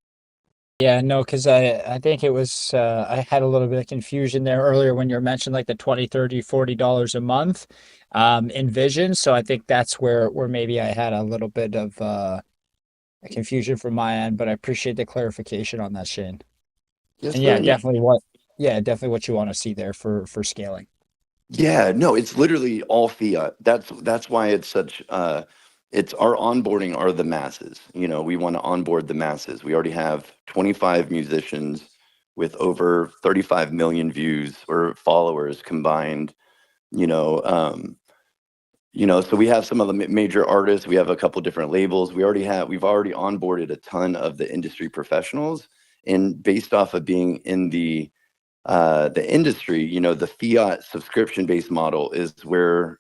Yeah, no, because I think it was I had a little bit of confusion there earlier when you mentioned like the 20, 30, $40 a month in Vision. So I think that's where maybe I had a little bit of a confusion from my end, but I appreciate the clarification on that, Shane. Yes, And sir. definitely what you want to see there for scaling. Yeah, no, it's literally all fiat. That's why it's such it's our onboarding are the masses. We want to onboard the masses. We already have 25 musicians with over 35 million views or followers combined, you know, um, so we have some of the major artists, we have a couple different labels. We've already onboarded a ton of the industry professionals, and based off of being in the industry, the fiat subscription-based model is where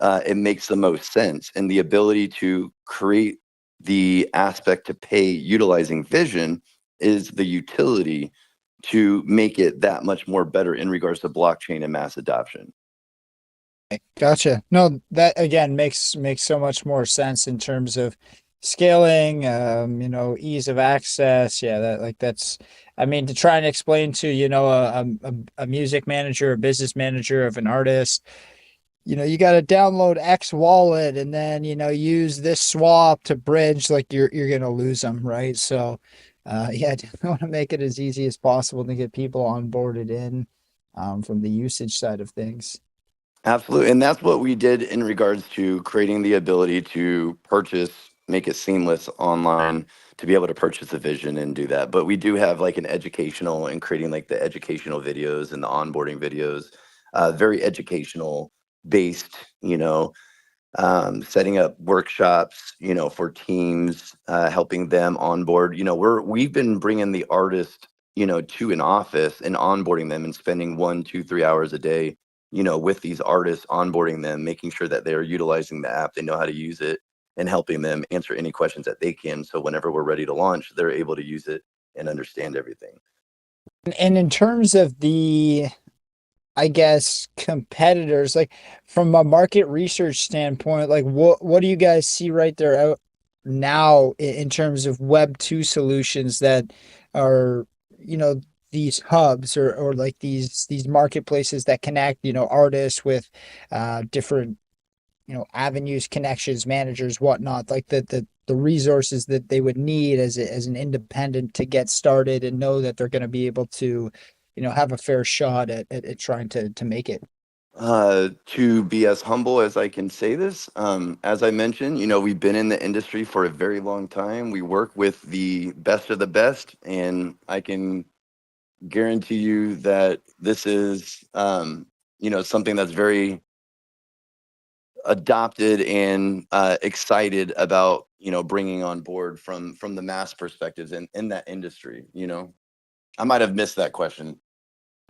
it makes the most sense, and the ability to create the aspect to pay utilizing Vision is the utility to make it that much more better in regards to blockchain and mass adoption. Gotcha. No, that again makes so much more sense in terms of scaling, ease of access. Yeah, that's I mean, to try and explain to, a music manager, a business manager of an artist, you got to download X wallet and then, use this swap to bridge, like you're gonna lose them, right? So yeah, I want to make it as easy as possible to get people onboarded in from the usage side of things. Absolutely. And that's what we did in regards to creating the ability to purchase, make it seamless online to be able to purchase the Vision and do that. But we do have like an educational and creating like the educational videos and the onboarding videos, very educational based, setting up workshops, for teams, helping them onboard. We've been bringing the artist, to an office and onboarding them and spending 1, 2, 3 hours a day, with these artists, onboarding them, making sure that they're utilizing the app, they know how to use it, and helping them answer any questions that they can. So whenever we're ready to launch, they're able to use it and understand everything. And in terms of the, I guess, competitors, like from a market research standpoint, like what do you guys see right there out now in terms of Web 2 solutions that are, you know, these hubs or like these marketplaces that connect, artists with different, avenues, connections, managers, whatnot, like the resources that they would need as an independent to get started and know that they're going to be able to, have a fair shot at trying to make it. To be as humble as I can say this, as I mentioned, we've been in the industry for a very long time. We work with the best of the best, and I can guarantee you that this is, something that's very adopted and excited about, bringing on board from the mass perspectives in that industry. I might have missed that question.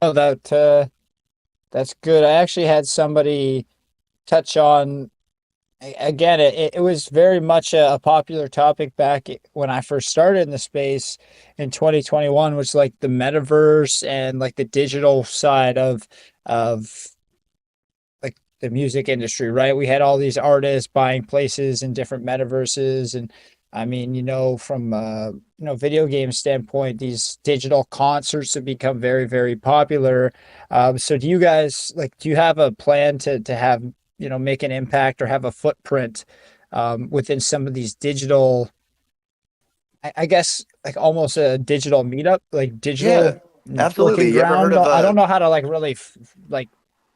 Oh, that's good. I actually had somebody touch on again. It was very much a popular topic back when I first started in the space in 2021, which like the metaverse and like the digital side of like the music industry, right? We had all these artists buying places in different metaverses. And I mean, from video game standpoint, these digital concerts have become very, very popular. So do you guys like, do you have a plan to have, make an impact or have a footprint within some of these digital, I guess like almost a digital meetup, like Yeah, digital networking absolutely. You ever heard ground? of I don't know how to like really like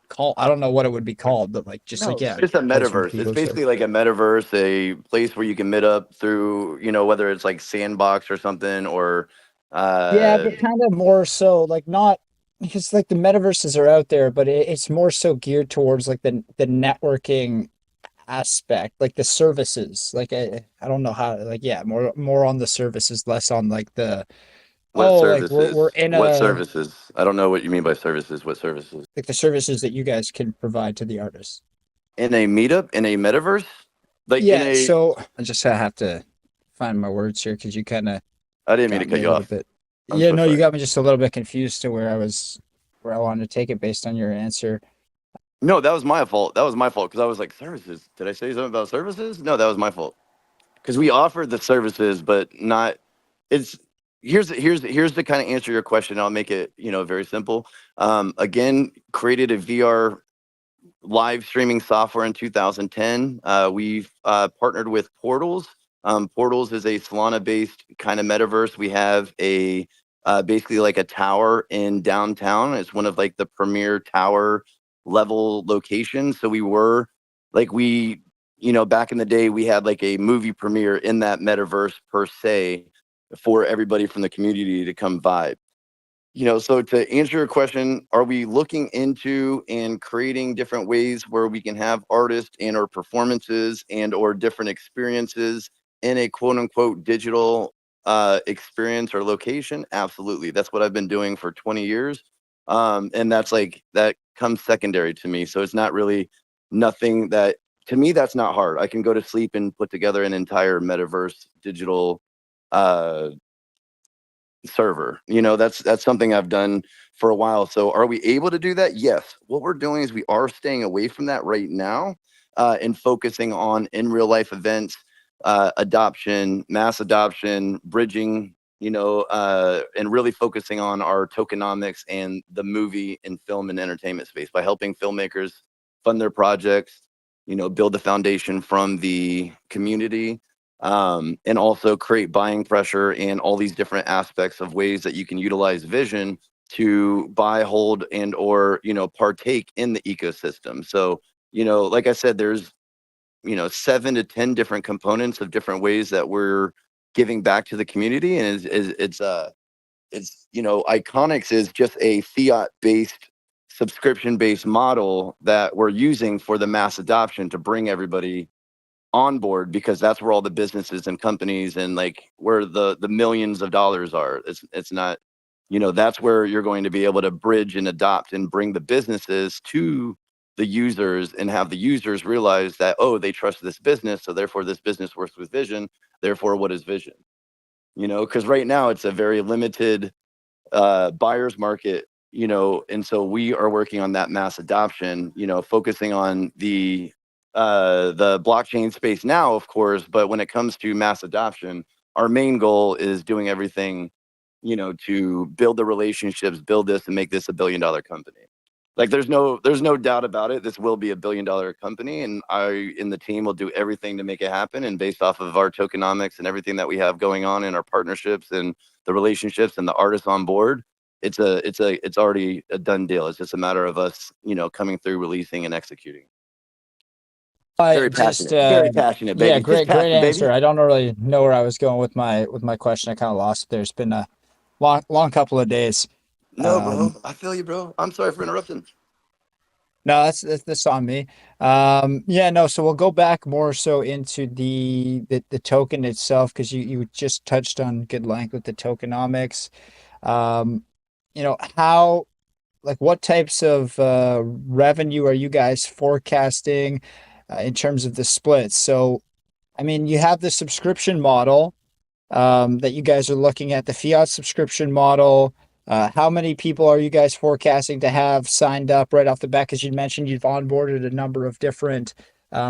call, I don't know what it would be called, but like just like No, it's yeah, just a place where metaverse. It's people stuff. basically like a metaverse, a place where you can meet up through, whether it's like Sandbox or something, or Yeah, uh but kind of more so like not because like the metaverses are out there, but it's more so geared towards like the networking aspect, like the services. Like I don't know how like yeah, more on the services, less on like the what like we're services? in What a services? I don't know what you mean by services. What services? like the services that you guys can provide to the artists. In a meetup, in a metaverse? Like in Yeah, a so I just have to find my words here because you kind of I didn't mean to got me cut a you little off. bit. I'm Yeah, so no, you sorry. got me just a little bit confused to where I wanted to take it based on your answer. No, that was my fault. That was my fault because I was like, services. Did I say something about services? No, that was my fault. Because we offer the services, but not. It's here's the kind of answer your question. I'll make it very simple. Again, created a VR live streaming software in 2010. We've partnered with Portals. Portals is a Solana-based kind of metaverse. We have a basically like a tower in downtown. It's one of like the premier tower level locations. So we were like back in the day, we had like a movie premiere in that metaverse per se for everybody from the community to come vibe. So to answer your question, are we looking into and creating different ways where we can have artists and or performances and or different experiences in a quote unquote digital experience or location? Absolutely. That's what I've been doing for 20 years. And that's like that comes secondary to me. So it's not really nothing that to me that's not hard. I can go to sleep and put together an entire metaverse digital uh server. That's something I've done for a while. So are we able to do that? Yes. What we're doing is we are staying away from that right now, and focusing on in real life events, adoption, mass adoption, bridging, and really focusing on our tokenomics and the movie and film and entertainment space by helping filmmakers fund their projects, build the foundation from the community, and also create buying pressure and all these different aspects of ways that you can utilize vision to buy, hold, and or partake in the ecosystem. So like I said, there's 7 to 10 different components of different ways that we're giving back to the community, and it's iKonX is just a fiat based subscription-based model that we're using for the mass adoption to bring everybody on board, because that's where all the businesses and companies and like where the millions of dollars are. It's not, that's where you're going to be able to bridge and adopt and bring the businesses to the users and have the users realize that, oh, they trust this business, so therefore this business works with vision, therefore what is vision? Because right now it's a very limited buyer's market, and so we are working on that mass adoption, focusing on the blockchain space now, of course, but when it comes to mass adoption, our main goal is doing everything, to build the relationships, build this and make this $1 billion company. Like there's no doubt about it. This will be $1 billion company, and I in the team will do everything to make it happen. And based off of our tokenomics and everything that we have going on in our partnerships and the relationships and the artists on board, it's already a done deal. It's just a matter of us, coming through, releasing and executing. Very Just passionate, very passionate, yeah, baby. Just great passion, answer. baby. I don't really know where I was going with my question. I kind of lost it there. It's been a long couple of days. No, bro, I feel you, bro. I'm sorry for interrupting. No, that's on me. Yeah, no. So we'll go back more so into the token itself, because you just touched on good length with the tokenomics. How, like, what types of revenue are you guys forecasting in terms of the splits? So, I mean, you have the subscription model that you guys are looking at, the fiat subscription model. How many people are you guys forecasting to have signed up right off the bat? Because you mentioned you've onboarded a number of different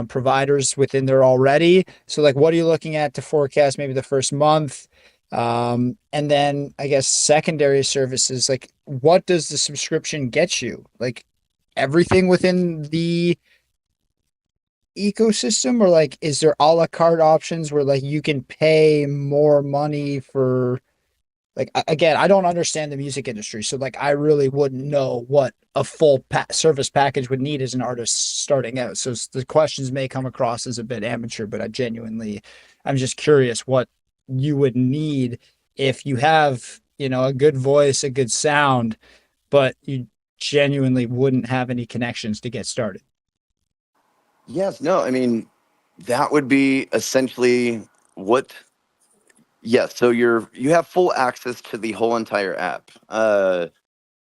providers within there already. So, like, what are you looking at to forecast maybe the first month? And then I guess secondary services, like, what does the subscription get you? Like, everything within the ecosystem, or like, is there a la carte options where like you can pay more money for, like, again, I don't understand the music industry, so like I really wouldn't know what a full service package would need as an artist starting out. So the questions may come across as a bit amateur, but I'm just curious what you would need if you have, a good voice, a good sound, but you genuinely wouldn't have any connections to get started. Yes, no, I mean, that would be essentially what. Yes, so you have full access to the whole entire app.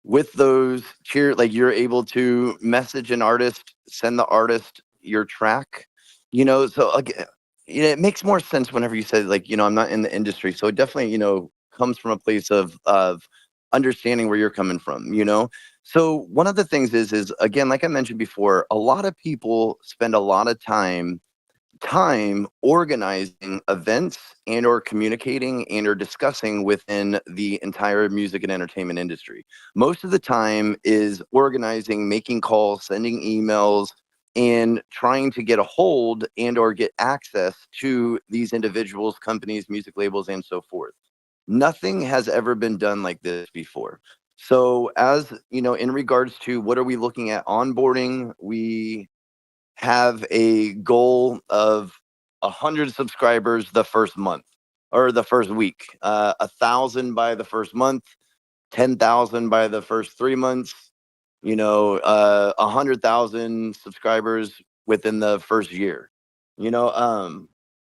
With those tier, like you're able to message an artist, send the artist your track. So like, it makes more sense whenever you say like, I'm not in the industry, so it definitely, comes from a place of understanding where you're coming from. So one of the things is again, like I mentioned before, a lot of people spend a lot of time organizing events and or communicating and or discussing within the entire music and entertainment industry. Most of the time is organizing, making calls, sending emails, and trying to get a hold and or get access to these individuals, companies, music labels, and so forth. Nothing has ever been done like this before. So as in regards to what are we looking at onboarding, we have a goal of 100 subscribers the first month or the first week, 1,000 by the first month, 10,000 by the first 3 months, 100,000 subscribers within the first year.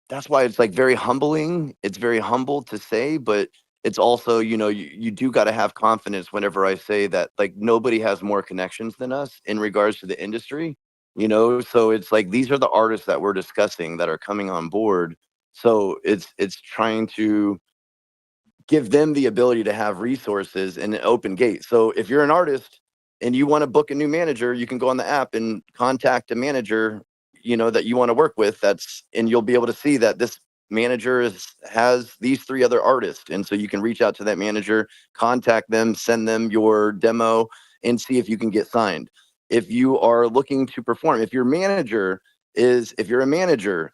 That's why it's like very humbling. It's very humble to say, but it's also, you do got to have confidence whenever I say that, like, nobody has more connections than us in regards to the industry, so it's like these are the artists that we're discussing that are coming on board. So it's trying to give them the ability to have resources and an open gate. So if you're an artist and you want to book a new manager, you can go on the app and contact a manager, that you want to work with. And you'll be able to see that this manager has these 3 other artists. And so you can reach out to that manager, contact them, send them your demo, and see if you can get signed. If you are looking to perform, if you're a manager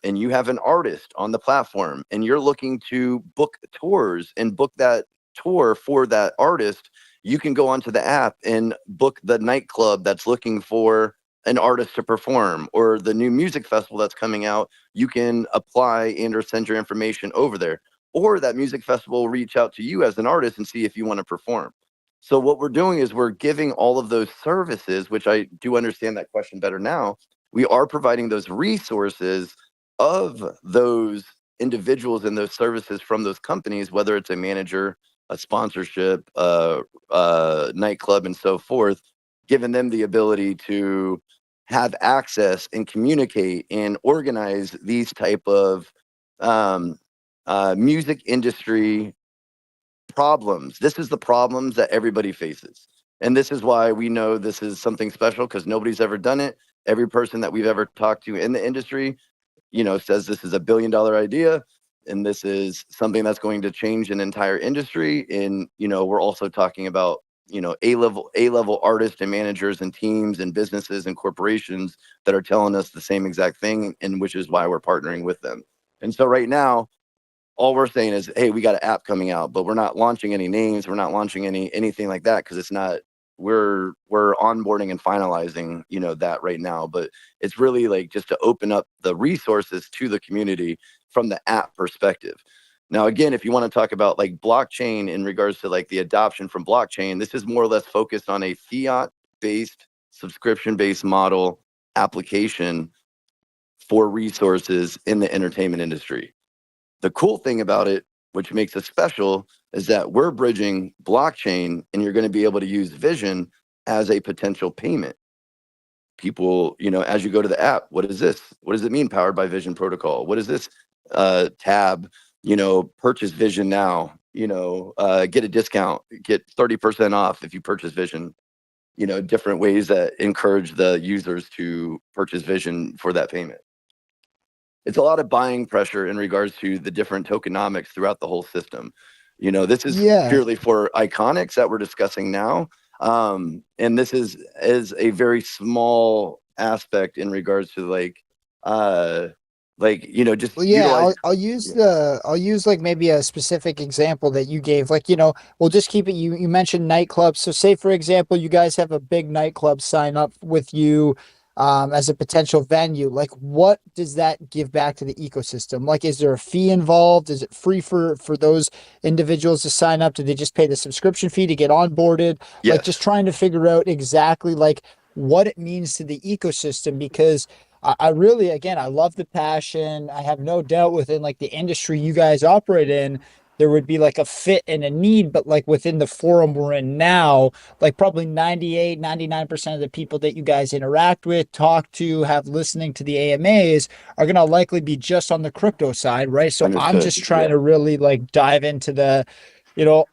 and you have an artist on the platform and you're looking to book tours and book that tour for that artist, you can go onto the app and book the nightclub that's looking for an artist to perform, or the new music festival that's coming out. You can apply and or send your information over there, or that music festival will reach out to you as an artist and see if you want to perform. So what we're doing is we're giving all of those services, which I do understand that question better now. We are providing those resources of those individuals and those services from those companies, whether it's a manager, a sponsorship, nightclub, and so forth, giving them the ability to have access and communicate and organize these type of um, music industry problems. This is the problems that everybody faces. And this is why we know this is something special, because nobody's ever done it. Every person that we've ever talked to in the industry, says this is a billion-dollar idea and this is something that's going to change an entire industry. And, we're also talking about, A-level artists and managers and teams and businesses and corporations that are telling us the same exact thing, and which is why we're partnering with them. And so right now, all we're saying is, hey, we got an app coming out, but we're not launching any names. We're not launching anything like that, because it's not. We're onboarding and finalizing, that right now. But it's really like just to open up the resources to the community from the app perspective. Now, again, if you want to talk about like blockchain in regards to like the adoption from blockchain, this is more or less focused on a fiat-based, subscription-based model application for resources in the entertainment industry. The cool thing about it, which makes it special, is that we're bridging blockchain, and you're going to be able to use Vision as a potential payment. People, as you go to the app, what is this? What does it mean, powered by Vision Protocol? What is this tab? Purchase Vision now. Get a discount, get 30% off if you purchase Vision. Different ways that encourage the users to purchase Vision for that payment. It's a lot of buying pressure in regards to the different tokenomics throughout the whole system. This is Yeah. purely for iKonX that we're discussing now. And this is a very small aspect in regards to just Well, yeah, utilize. I'll use like maybe a specific example that you gave. Like, we'll just keep it. You mentioned nightclubs. So say for example, you guys have a big nightclub sign up with you as a potential venue. Like, what does that give back to the ecosystem? Like, is there a fee involved? Is it free for those individuals to sign up? Do they just pay the subscription fee to get onboarded? Like, just Yes. trying to figure out exactly like what it means to the ecosystem, because I really, again, I love the passion. I have no doubt within like the industry you guys operate in, there would be like a fit and a need, but like within the forum we're in now, like probably 98, 99% of the people that you guys interact with, talk to, have listening to the AMAs are going to likely be just on the crypto side, right? So I'm Understood. just trying Yeah. to really like dive into the, you know,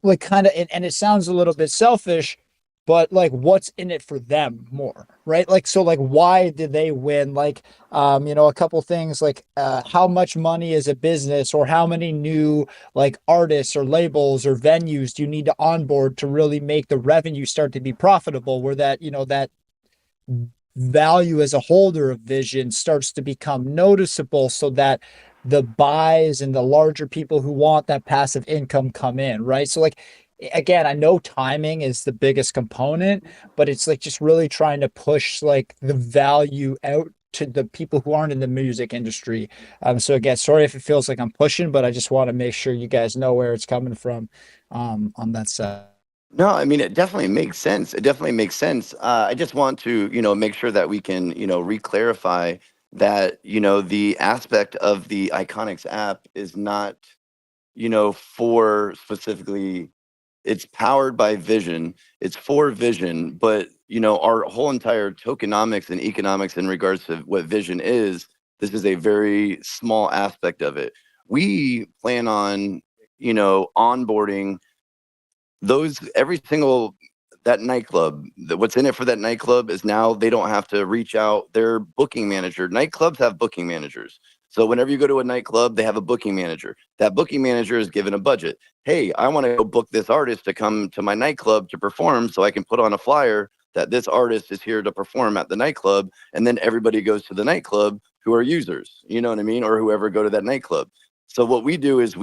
like kind of, and it sounds a little bit selfish, but like what's in it for them more, right? Like, so like why did they win? Like, a couple things like how much money is a business, or how many new like artists or labels or venues do you need to onboard to really make the revenue start to be profitable, where that, that value as a holder of Vision starts to become noticeable, so that the buys and the larger people who want that passive income come in, right? So like, again, I know timing is the biggest component, but it's like just really trying to push like the value out to the people who aren't in the music industry. So again, sorry if it feels like I'm pushing, but I just want to make sure you guys know where it's coming from on that side. No, I mean, it definitely makes sense. It definitely makes sense. I just want to, make sure that we can, re-clarify that, the aspect of the iKonX app is not, for specifically, it's powered by Vision. It's for Vision, but, our whole entire tokenomics and economics in regards to what Vision is, this is a very small aspect of it. We plan on, onboarding those every single that nightclub. What's in it for that nightclub is now they don't have to reach out their booking manager. Nightclubs have booking managers, so whenever you go to a nightclub, they have a booking manager. That booking manager is given a budget. Hey, I want to go book this artist to come to my nightclub to perform, so I can put on a flyer that this artist is here to perform at the nightclub. And then everybody goes to the nightclub who are users, you know what I mean, or whoever go to that nightclub. So what we do is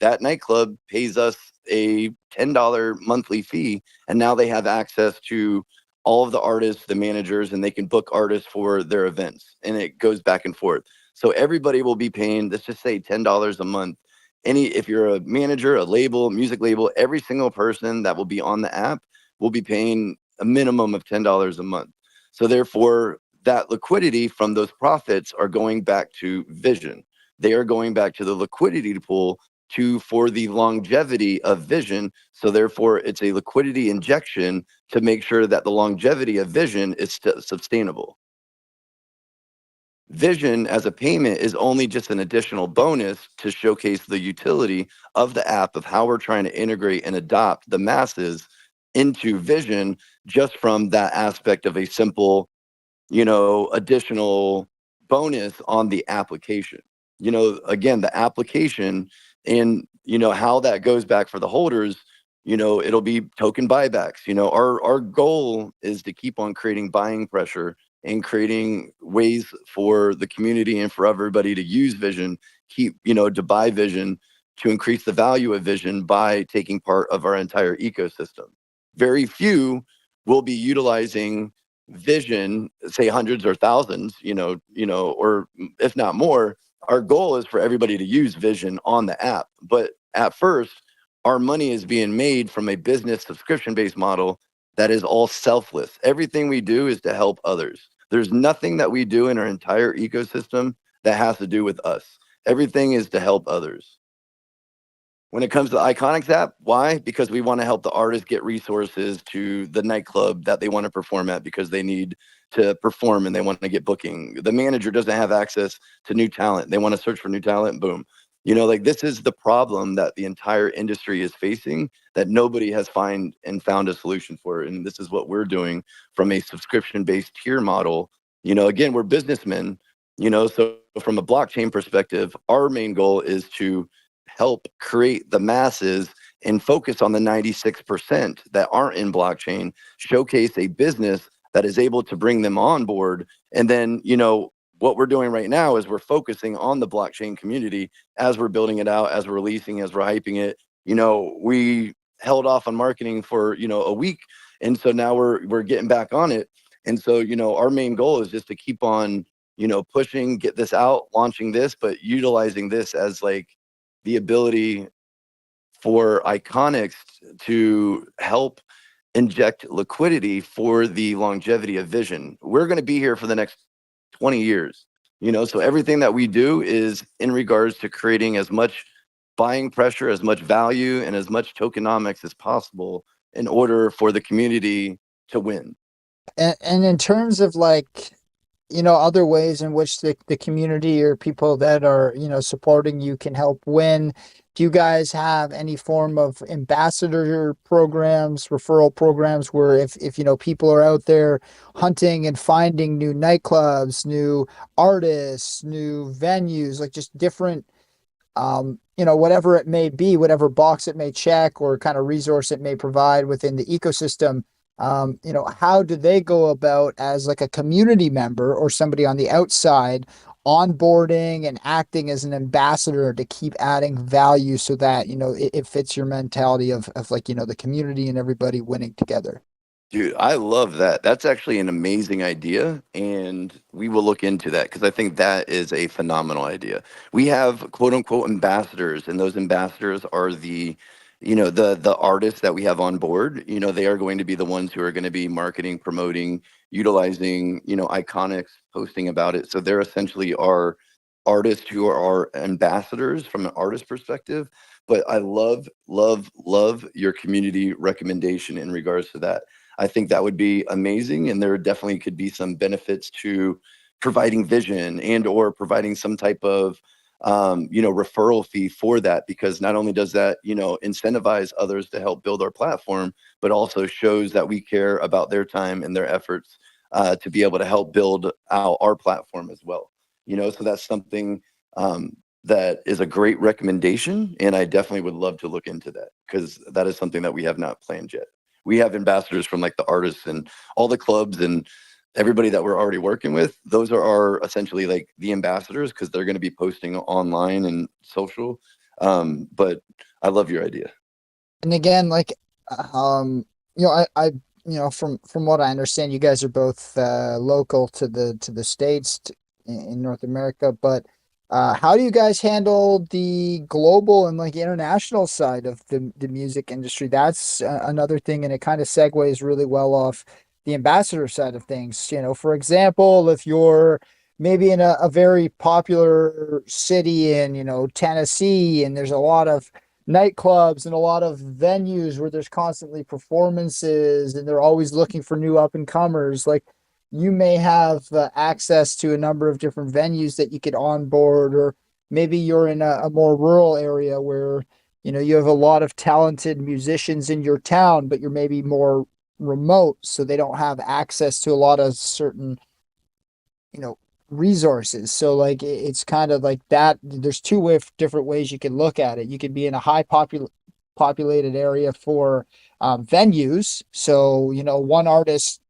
that nightclub pays us a $10 monthly fee, and now they have access to all of the artists, the managers, and they can book artists for their events, and it goes back and forth. So everybody will be paying, let's just say $10 a month, if you're a manager, a label, music label, every single person that will be on the app will be paying a minimum of $10 a month. So therefore, that liquidity from those profits are going back to ViZion. They are going back to the liquidity pool for the longevity of ViZion. So therefore, it's a liquidity injection to make sure that the longevity of ViZion is sustainable. ViZion as a payment is only just an additional bonus to showcase the utility of the app, of how we're trying to integrate and adopt the masses into ViZion, just from that aspect of a simple, additional bonus on the application. Again, the application, and how that goes back for the holders, it'll be token buybacks. Our goal is to keep on creating buying pressure and creating ways for the community and for everybody to use ViZion, to buy ViZion, to increase the value of ViZion by taking part of our entire ecosystem. Very few will be utilizing ViZion, say hundreds or thousands, or if not more. Our goal is for everybody to use ViZion on the app. But at first, our money is being made from a business subscription-based model that is all selfless. Everything we do is to help others. There's nothing that we do in our entire ecosystem that has to do with us. Everything is to help others. When it comes to the iKonX app, why? Because we want to help the artists get resources to the nightclub that they want to perform at, because they need to perform and they want to get booking. The manager doesn't have access to new talent. They want to search for new talent, boom. This is the problem that the entire industry is facing, that nobody has found a solution for. And this is what we're doing from a subscription-based tier model. Again, we're businessmen, so from a blockchain perspective, our main goal is to help create the masses and focus on the 96% that aren't in blockchain, showcase a business that is able to bring them on board. And then, what we're doing right now is we're focusing on the blockchain community as we're building it out, as we're releasing, as we're hyping it. We held off on marketing for, a week. And so now we're getting back on it. And so, our main goal is just to keep on, pushing, get this out, launching this, but utilizing this as like the ability for iKonX to help inject liquidity for the longevity of ViZion. We're going to be here for the next 20 years, so everything that we do is in regards to creating as much buying pressure, as much value, and as much tokenomics as possible in order for the community to win. And in terms of like, other ways in which the community or people that are, supporting you can help win, do you guys have any form of ambassador programs, referral programs, where if people are out there hunting and finding new nightclubs, new artists, new venues, like just different whatever it may be, whatever box it may check or kind of resource it may provide within the ecosystem, how do they go about, as like a community member or somebody on the outside, onboarding and acting as an ambassador to keep adding value so that, it fits your mentality of like, the community and everybody winning together? Dude, I love that. That's actually an amazing idea, and we will look into that because I think that is a phenomenal idea. We have quote unquote ambassadors, and those ambassadors are the artists that we have on board. They are going to be the ones who are going to be marketing, promoting, utilizing, iKonX, posting about it. So they're essentially our artists who are our ambassadors from an artist perspective. But I love, love, love your community recommendation in regards to that. I think that would be amazing, and there definitely could be some benefits to providing ViZion and or providing some type of referral fee for that, because not only does that incentivize others to help build our platform, but also shows that we care about their time and their efforts to be able to help build out our platform as well. So that's something that is a great recommendation, and I definitely would love to look into that, because that is something that we have not planned yet. We have ambassadors from like the artists and all the clubs and everybody that we're already working with. Those are our essentially like the ambassadors, because they're going to be posting online and social. But I love your idea. And again, like, I from what I understand, you guys are both local to the states in North America, but How do you guys handle the global and like international side of the music industry? That's another thing, and it kind of segues really well off the ambassador side of things. You know, for example, if you're maybe in a very popular city in, you know, Tennessee, and there's a lot of nightclubs and a lot of venues where there's constantly performances and they're always looking for new up and comers, like you may have access to a number of different venues that you could onboard, or maybe you're in a more rural area where, you know, you have a lot of talented musicians in your town, but you're maybe more remote, so they don't have access to a lot of certain, you know, resources. So like it's kind of like that. There's different ways you can look at it. You could be in a populated area for venues. So, you know, one artist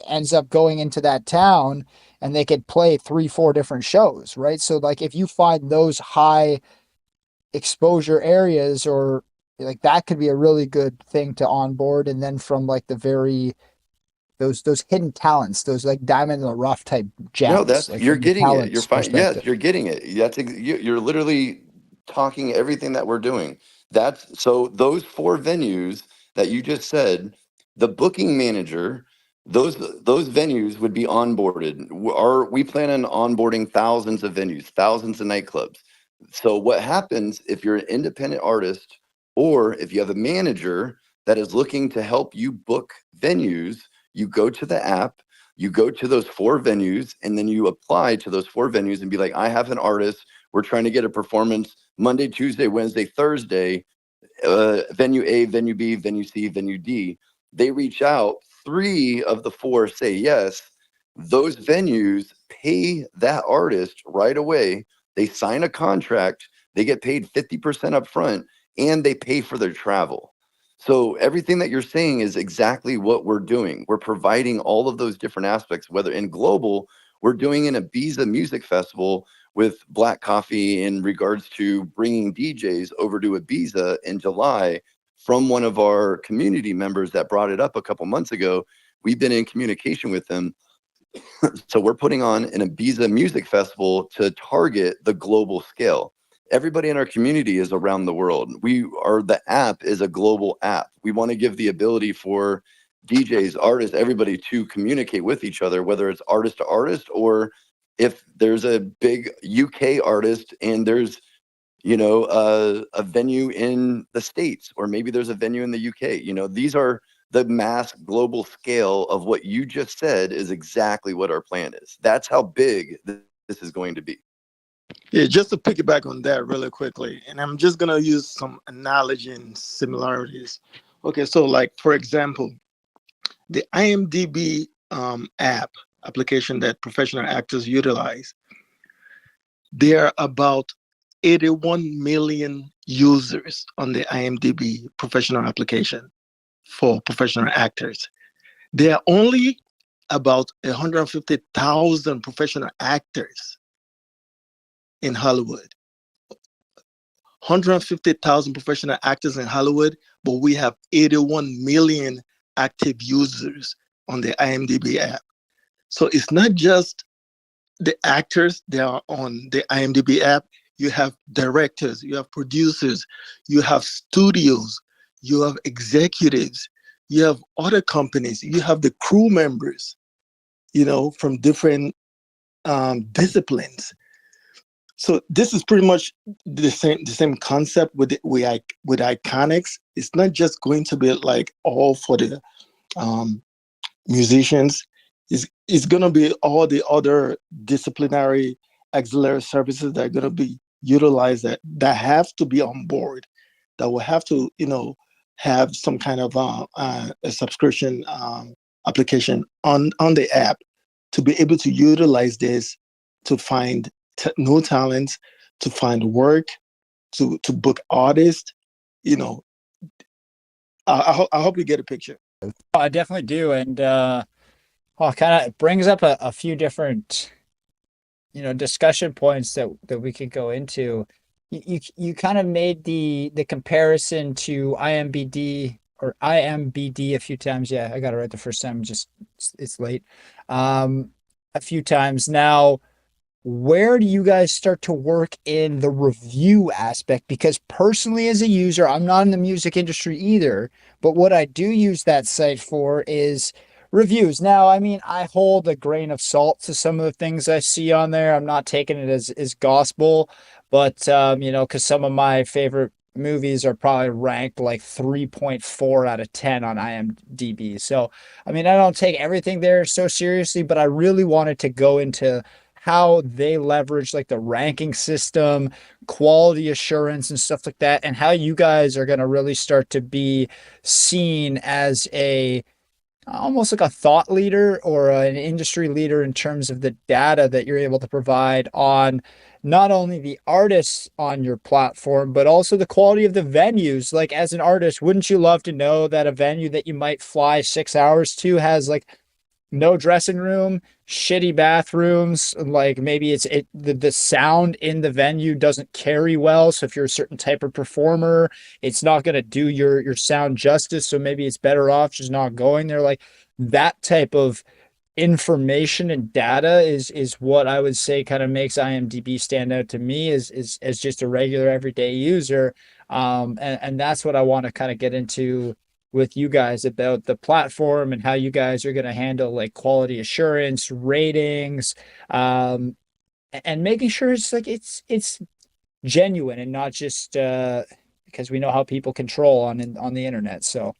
ends up going into that town and they could play 3, 4 different shows, right? So like if you find those high exposure areas, or like that could be a really good thing to onboard. And then from like the very those hidden talents, those like diamond in the rough type No, gems, that's like you're from the getting it. You're talents fine. Yes, perspective. you're getting it. You're literally talking everything that we're doing. That's so those four venues that you just said, the booking manager, those venues would be onboarded. We plan on onboarding thousands of venues, thousands of nightclubs. So what happens if you're an independent artist or if you have a manager that is looking to help you book venues, you go to the app, you go to those four venues, and then you apply to those four venues and be like, I have an artist. We're trying to get a performance Monday, Tuesday, Wednesday, Thursday, venue A, venue B, venue C, venue D. They reach out. Three of the four say yes. Those venues pay that artist right away. They sign a contract. They get paid 50% up front, and they pay for their travel. So everything that you're saying is exactly what we're doing. We're providing all of those different aspects, whether in global, we're doing an Ibiza music festival with Black Coffee in regards to bringing DJs over to Ibiza in July from one of our community members that brought it up a couple months ago. We've been in communication with them. So we're putting on an Ibiza music festival to target the global scale. Everybody in our community is around the world. The app is a global app. We want to give the ability for DJs, artists, everybody to communicate with each other, whether it's artist to artist, or if there's a big UK artist and there's, a venue in the States, or maybe there's a venue in the UK. These are the mass global scale of what you just said is exactly what our plan is. That's how big this is going to be. Yeah, just to piggyback on that really quickly, and I'm just gonna use some analogy and similarities. Okay, so like for example, the IMDb application that professional actors utilize, there are about 81 million users on the IMDb professional application for professional actors. There are only about 150,000 professional actors in Hollywood. 150,000 professional actors in Hollywood, but we have 81 million active users on the IMDb app. So it's not just the actors that are on the IMDb app. You have directors, you have producers, you have studios, you have executives, you have other companies, you have the crew members, from different disciplines. So this is pretty much the same concept with iKonX. It's not just going to be like all for the musicians. It's going to be all the other disciplinary auxiliary services that are going to be utilized that have to be on board, that will have to have some kind of a subscription application on the app to be able to utilize this to find new talents, to find work, to book artists. You know, I hope you get a picture. I definitely do, and kind of brings up a few different, you know, discussion points that we could go into. You kind of made the comparison to IMBD a few times. Yeah, I got it right the first time. Just it's late. A few times now. where do you guys start to work in the review aspect? Because personally, as a user, I'm not in the music industry either, but what I do use that site for is reviews. Now, I mean, I hold a grain of salt to some of the things I see on there. I'm not taking it as gospel, but you know, because some of my favorite movies are probably ranked like 3.4 out of 10 on IMDb. So, I mean, I don't take everything there so seriously, but I really wanted to go into how they leverage like the ranking system, quality assurance, and stuff like that, and how you guys are going to really start to be seen as a almost like a thought leader or an industry leader in terms of the data that you're able to provide on not only the artists on your platform, but also the quality of the venues. Like, as an artist, wouldn't you love to know that a venue that you might fly 6 hours to has like no dressing room, shitty bathrooms, like maybe the sound in the venue doesn't carry well. So if you're a certain type of performer, it's not going to do your sound justice. So maybe it's better off just not going there. Like that type of information and data is what I would say kind of makes IMDb stand out to me as just a regular everyday user. And that's what I want to kind of get into with you guys about the platform and how you guys are going to handle like quality assurance, ratings, and making sure it's like it's genuine and not just because we know how people control on the internet. So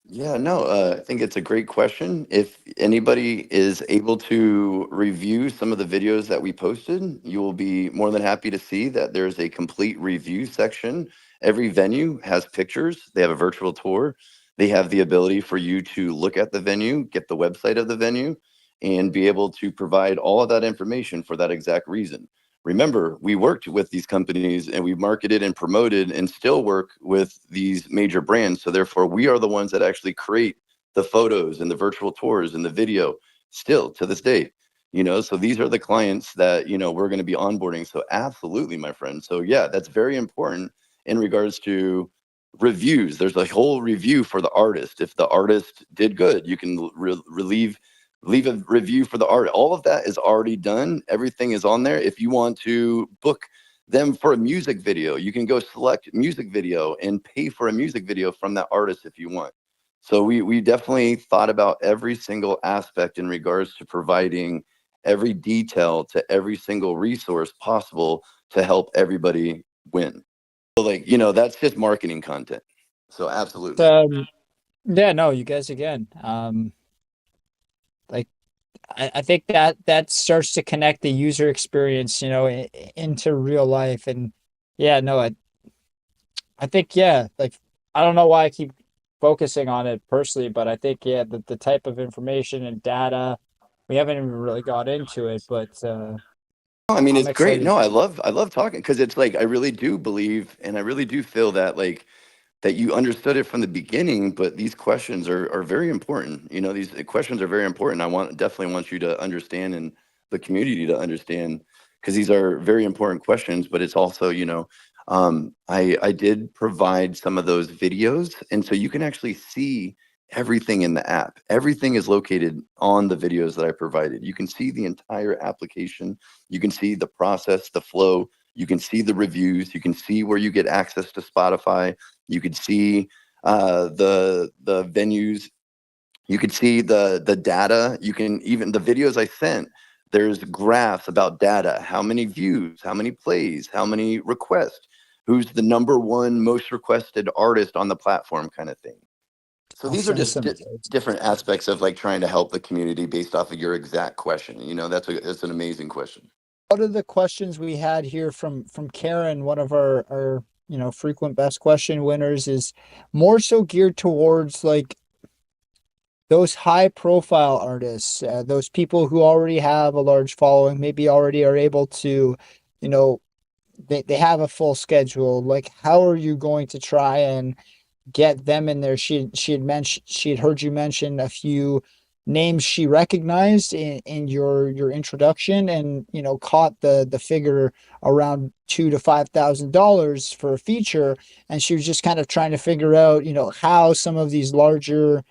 Yeah, no, I think it's a great question. If anybody is able to review some of the videos that we posted, you will be more than happy to see that there's a complete review section. Every venue has pictures, they have a virtual tour, they have the ability for you to look at the venue, get the website of the venue, and be able to provide all of that information for that exact reason. Remember, we worked with these companies and we marketed and promoted and still work with these major brands. So therefore, we are the ones that actually create the photos and the virtual tours and the video still to this day. You know, so these are the clients that, you know, we're going to be onboarding. So absolutely, my friend. So yeah, that's very important in regards to reviews. There's a whole review for the artist. If the artist did good, you can leave a review for the art. All of that is already done. Everything is on there. If you want to book them for a music video, you can go select music video and pay for a music video from that artist if you want. So we definitely thought about every single aspect in regards to providing every detail to every single resource possible to help everybody win. So like, you know, that's just marketing content. So absolutely. yeah, no, you guys again. Like I think that that starts to connect the user experience, you know, into real life. And yeah, no, I think, yeah, like, I don't know why I keep focusing on it personally, but I think, yeah, the type of information and data, we haven't even really got into it, but I mean, I'm it's great. excited. No, I love talking because it's like I really do believe and I really do feel that like that you understood it from the beginning, but these questions are very important. You know, these questions are very important. I want definitely want you to understand and the community to understand because these are very important questions, but it's also, you know, I did provide some of those videos, and so you can actually see everything in the app. Everything is located on the videos that I provided. You can see the entire application. You can see the process, the flow. You can see the reviews. You can see where you get access to Spotify. You could see the venues. You could see the data. You can even the videos I sent. There's graphs about data, how many views, how many plays, how many requests, who's the number one most requested artist on the platform, kind of thing. So I'll these are send just some. different aspects of like trying to help the community based off of your exact question. You know, that's an amazing question. Out of the questions we had here from Karen, one of our you know frequent best question winners, is more so geared towards like those high profile artists, those people who already have a large following, maybe already are able to, you know, they have a full schedule. Like, how are you going to try and get them in there? She had mentioned, she had heard you mention a few names she recognized in your introduction, and you know caught the figure around $2,000 to $5,000 for a feature, and she was just kind of trying to figure out, you know, how some of these larger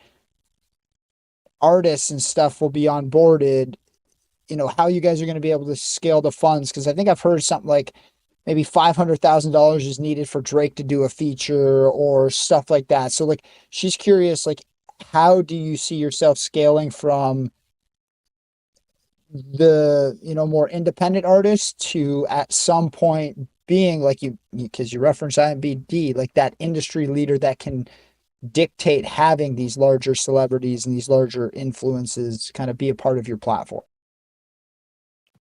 artists and stuff will be onboarded how you guys are going to be able to scale the funds. Cause I think I've heard something like maybe $500,000 is needed for Drake to do a feature or stuff like that. So like, she's curious, like, how do you see yourself scaling from the, more independent artists to at some point being like because you reference IMBD, like that industry leader that can dictate having these larger celebrities and these larger influences kind of be a part of your platform.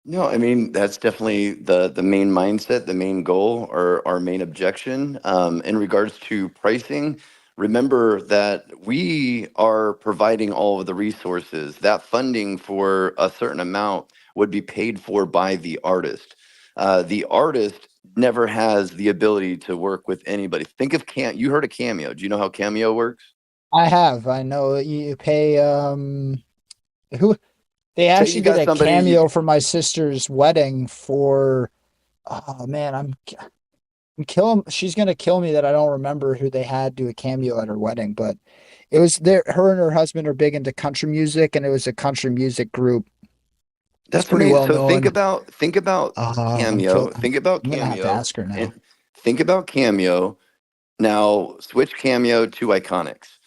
No, I mean that's definitely the main mindset, the main goal, or our main objection. In regards to pricing, remember that we are providing all of the resources. That funding for a certain amount would be paid for by the artist. The artist never has the ability to work with anybody. Think of you heard of Cameo. Do you know how Cameo works? I know you pay who they Say you actually did got a somebody. cameo for my sister's wedding for oh man, I'm killing she's gonna kill me that I don't remember who they had do a cameo at her wedding, but it was there her and her husband are big into country music and it was a country music group. It's That's pretty amazing. well So think known. about think about Cameo. Think about I'm gonna have to Cameo ask her now. and think about Cameo. Now switch Cameo to iKonX.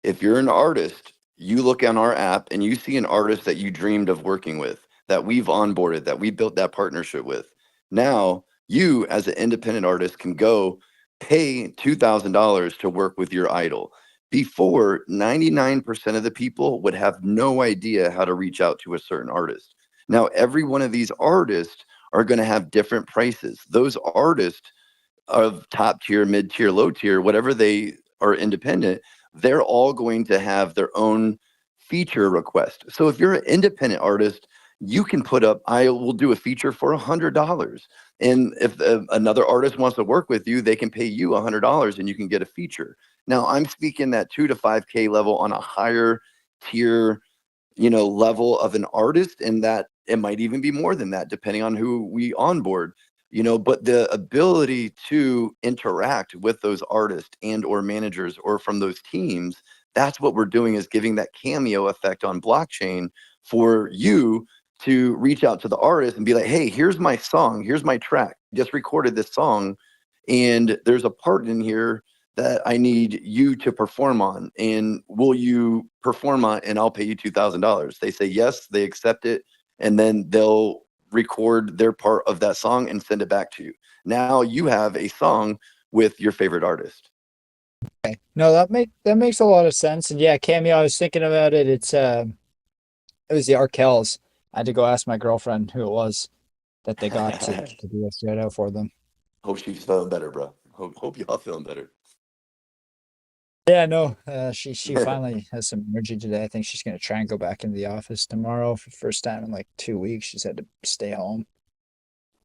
If you're an artist, you look on our app and you see an artist that you dreamed of working with, that we've onboarded, that we built that partnership with. Now you as an independent artist can go pay $2,000 to work with your idol. Before, 99% of the people would have no idea how to reach out to a certain artist. Now, every one of these artists are going to have different prices. Those artists of top tier, mid tier, low tier, whatever they are independent, they're all going to have their own feature request. So if you're an independent artist, you can put up, I will do a feature for $100. And if another artist wants to work with you, they can pay you $100 and you can get a feature. Now I'm speaking that 2 to 5K level on a higher tier, level of an artist, and that it might even be more than that depending on who we onboard. But the ability to interact with those artists and or managers or from those teams, that's what we're doing, is giving that cameo effect on blockchain for you to reach out to the artist and be like, hey, here's my song, here's my track, just recorded this song, and there's a part in here that I need you to perform on. And will you perform on? And I'll pay you $2,000. They say yes, they accept it, and then they'll record their part of that song and send it back to you. Now you have a song with your favorite artist. Okay. No, that makes a lot of sense. And yeah, Cameo, I was thinking about it. It was the Arkells. I had to go ask my girlfriend who it was that they got to do a shout out for them. Hope she's feeling better, bro. Hope y'all feeling better. Yeah, no, she finally has some energy today. I think she's gonna try and go back into the office tomorrow for the first time in like 2 weeks. She's had to stay home.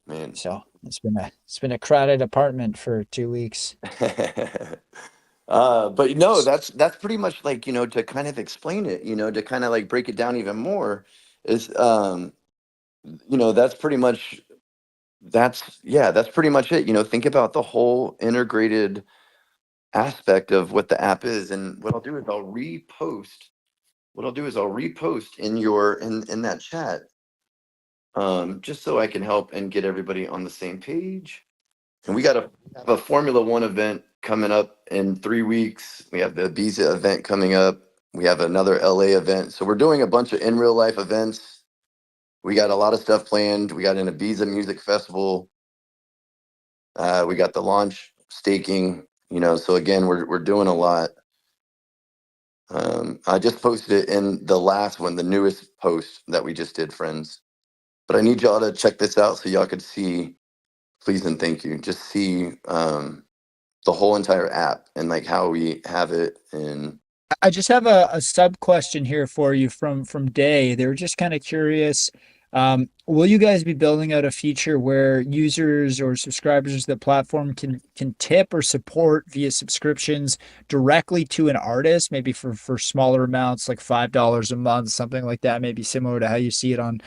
Man. So it's been a crowded apartment for 2 weeks. But no, that's pretty much like, to kind of explain it, to kind of like break it down even more is, that's pretty much, that's pretty much it. Think about the whole integrated aspect of what the app is. And what I'll do is I'll repost in that chat, just so I can help and get everybody on the same page. And we have a Formula One event coming up in 3 weeks. We have the Ibiza event coming up. We have another LA event. So we're doing a bunch of in real life events. We got a lot of stuff planned. We got an Ibiza music festival. We got the launch staking. So again, we're doing a lot. I just posted it in the last one, the newest post that we just did, friends. But I need y'all to check this out so y'all could see, please and thank you. Just see the whole entire app and like how we have it. And I just have a sub question here for you from Day. They were just kind of curious. Will you guys be building out a feature where users or subscribers to the platform can tip or support via subscriptions directly to an artist, maybe for smaller amounts like $5 a month, something like that, maybe similar to how you see it on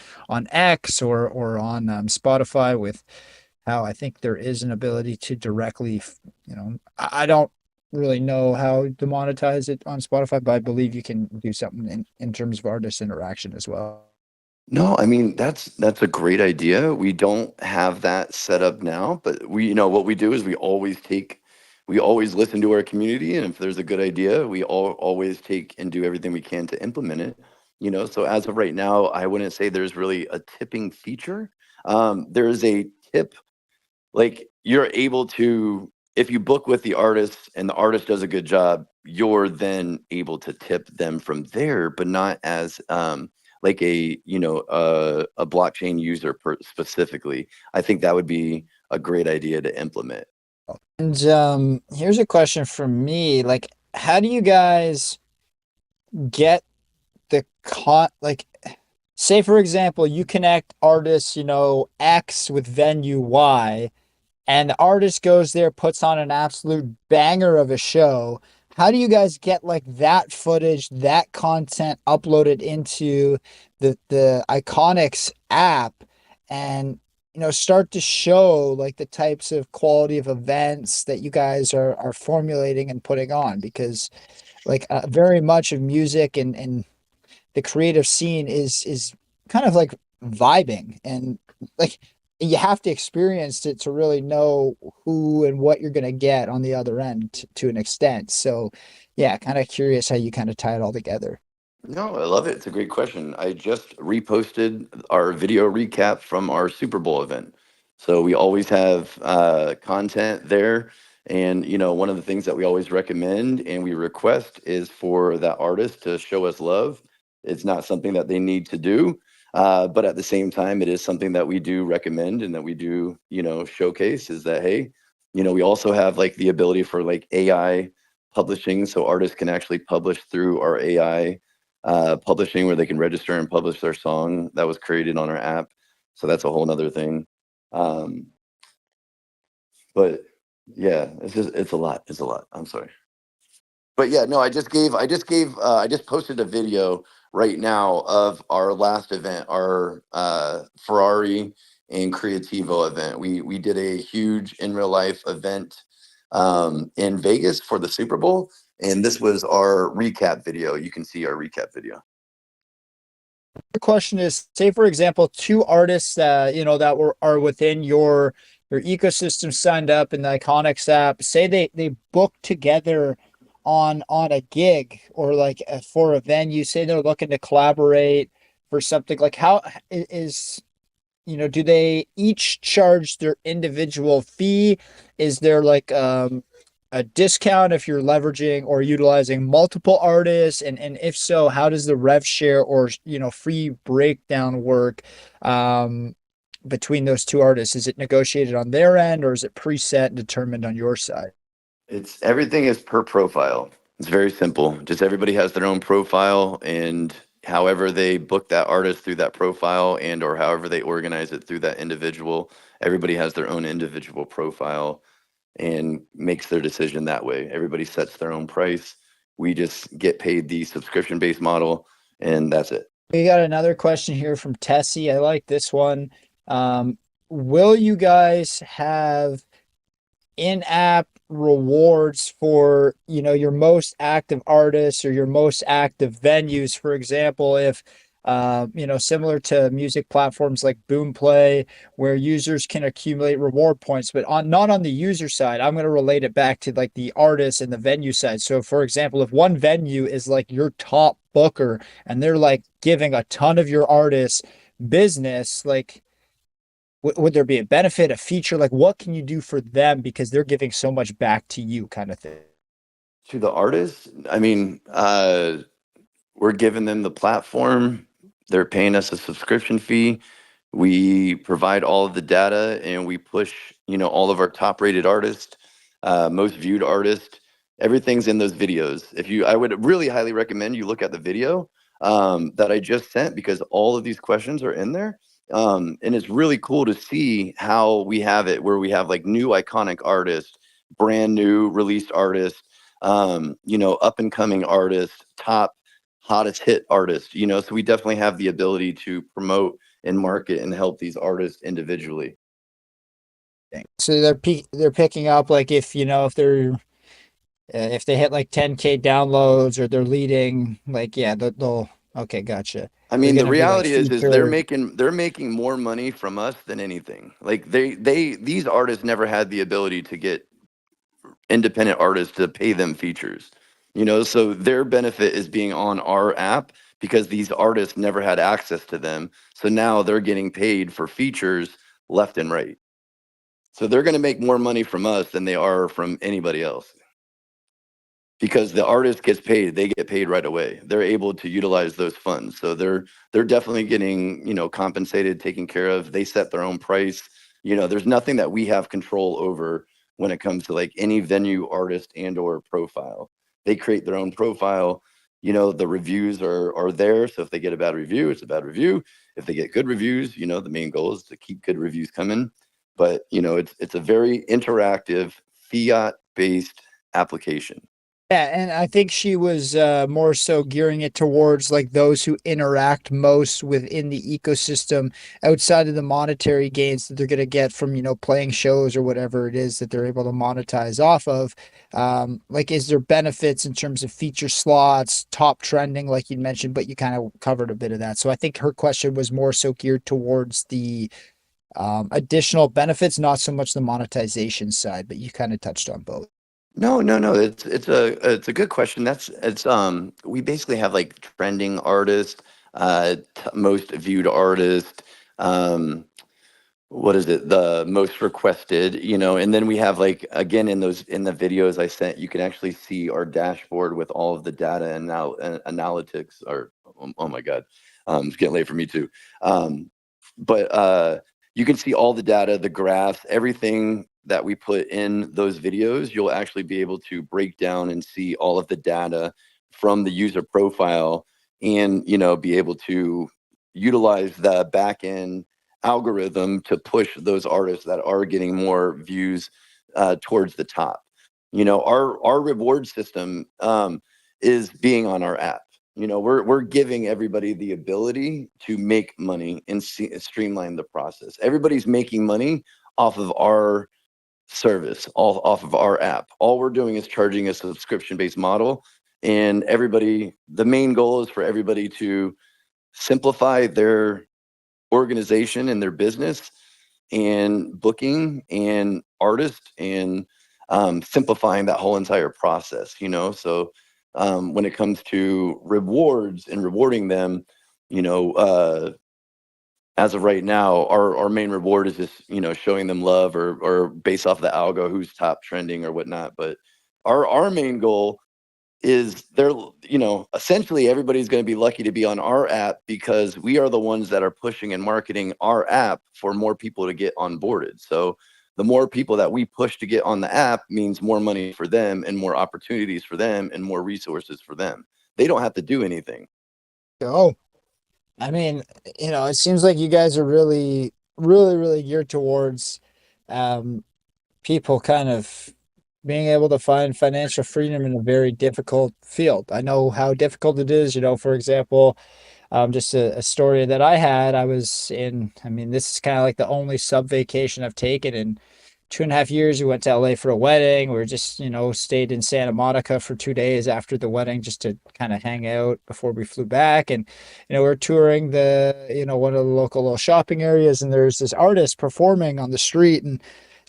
X or on Spotify with how I think there is an ability to directly, I don't really know how to monetize it on Spotify, but I believe you can do something in terms of artist interaction as well. No, I mean that's a great idea. We don't have that set up now, but what we do is we always listen to our community, and if there's a good idea, we always take and do everything we can to implement it. So as of right now, I wouldn't say there's really a tipping feature. There is a tip, like you're able to, if you book with the artist and the artist does a good job, you're then able to tip them from there, but not as like a blockchain user specifically. I think that would be a great idea to implement. And here's a question from me. Like, how do you guys get the like, say for example, you connect artists, X with venue Y, and the artist goes there, puts on an absolute banger of a show. How do you guys get like that footage, that content uploaded into the iKonX app and start to show like the types of quality of events that you guys are formulating and putting on? Because like very much of music and the creative scene is kind of like vibing, and like you have to experience it to really know who and what you're going to get on the other end to an extent. So yeah, kind of curious how you kind of tie it all together. No, I love it. It's a great question. I just reposted our video recap from our Super Bowl event. So we always have content there. And, one of the things that we always recommend and we request is for that artist to show us love. It's not something that they need to do. But at the same time, it is something that we do recommend and that we do, showcase is that, hey, we also have like the ability for like AI publishing. So artists can actually publish through our AI publishing where they can register and publish their song that was created on our app. So that's a whole nother thing. Um, but yeah, it's a lot. It's a lot. I'm sorry. But yeah, no, I just posted a video right now of our last event, our Ferrari and Creativo event. We did a huge in real life event in Vegas for the Super Bowl, and this was our recap video. You can see our recap video. The question is, say for example, two artists that that are within your ecosystem signed up in the iKonX app. Say they book together on a gig or like for a venue. Say they're looking to collaborate for something. Like how is do they each charge their individual fee? Is there like a discount if you're leveraging or utilizing multiple artists? And if so, how does the rev share or free breakdown work between those two artists? Is it negotiated on their end or is it preset and determined on your side? It's everything is per profile. It's very simple. Just everybody has their own profile, and however they book that artist through that profile and or however they organize it through that individual, everybody has their own individual profile and makes their decision that way. Everybody sets their own price. We just get paid the subscription-based model, and that's it. We got another question here from Tessie. I like this one. Will you guys have in-app rewards for your most active artists or your most active venues? For example, if similar to music platforms like Boomplay, where users can accumulate reward points, but not on the user side. I'm going to relate it back to like the artist and the venue side. So for example, if one venue is like your top booker and they're like giving a ton of your artists business, like would there be a benefit, a feature? Like what can you do for them because they're giving so much back to you, kind of thing? To the artist, I mean, we're giving them the platform. They're paying us a subscription fee. We provide all of the data and we push, all of our top rated artists, most viewed artists. Everything's in those videos. I would really highly recommend you look at the video that I just sent because all of these questions are in there. And it's really cool to see how we have it where we have like new iconic artists, brand new released artists, up and coming artists, top hottest hit artists, so we definitely have the ability to promote and market and help these artists individually. So they're picking up like if they hit like 10K downloads or they're leading like yeah they'll okay, gotcha. I They're mean, the going to be like reality is they're featured. making more money from us than anything. Like these artists never had the ability to get independent artists to pay them features. So their benefit is being on our app because these artists never had access to them. So now they're getting paid for features left and right. So they're going to make more money from us than they are from anybody else because the artist gets paid, they get paid right away. They're able to utilize those funds. So they're definitely getting, compensated, taken care of. They set their own price. There's nothing that we have control over when it comes to like any venue, artist, and or profile. They create their own profile. The reviews are there. So if they get a bad review, it's a bad review. If they get good reviews, the main goal is to keep good reviews coming. But it's a very interactive fiat based application. Yeah, and I think she was more so gearing it towards like those who interact most within the ecosystem outside of the monetary gains that they're going to get from, playing shows or whatever it is that they're able to monetize off of. Like, is there benefits in terms of feature slots, top trending, like you mentioned, but you kind of covered a bit of that. So I think her question was more so geared towards the additional benefits, not so much the monetization side, but you kind of touched on both. No, no, no. It's a good question. We basically have like trending artist, most viewed artist, um, what is it? The most requested, and then we have like again in the videos I sent, you can actually see our dashboard with all of the data and now analytics. Or oh my God, it's getting late for me too. But you can see all the data, the graphs, everything that we put in those videos. You'll actually be able to break down and see all of the data from the user profile, and be able to utilize the back end algorithm to push those artists that are getting more views towards the top. Our reward system is being on our app. We're giving everybody the ability to make money and streamline the process. Everybody's making money off of our service, all off of our app. All we're doing is charging a subscription-based model, and the main goal is for everybody to simplify their organization and their business and booking and artist and simplifying that whole entire process. So when it comes to rewards and rewarding them, you know uh, as of right now, our main reward is just showing them love, or based off the algo who's top trending or whatnot. But our main goal is essentially everybody's going to be lucky to be on our app because we are the ones that are pushing and marketing our app for more people to get onboarded. So the more people that we push to get on the app means more money for them and more opportunities for them and more resources for them. They don't have to do anything. Oh, I mean, it seems like you guys are really, really, really geared towards um, people kind of being able to find financial freedom in a very difficult field. I know how difficult it is. For example, just a story that I had, I mean, this is kind of like the only sub vacation I've taken in 2.5 years. We went to LA for a wedding. We were just, stayed in Santa Monica for 2 days after the wedding just to kind of hang out before we flew back. And, we're touring one of the local little shopping areas, and there's this artist performing on the street, and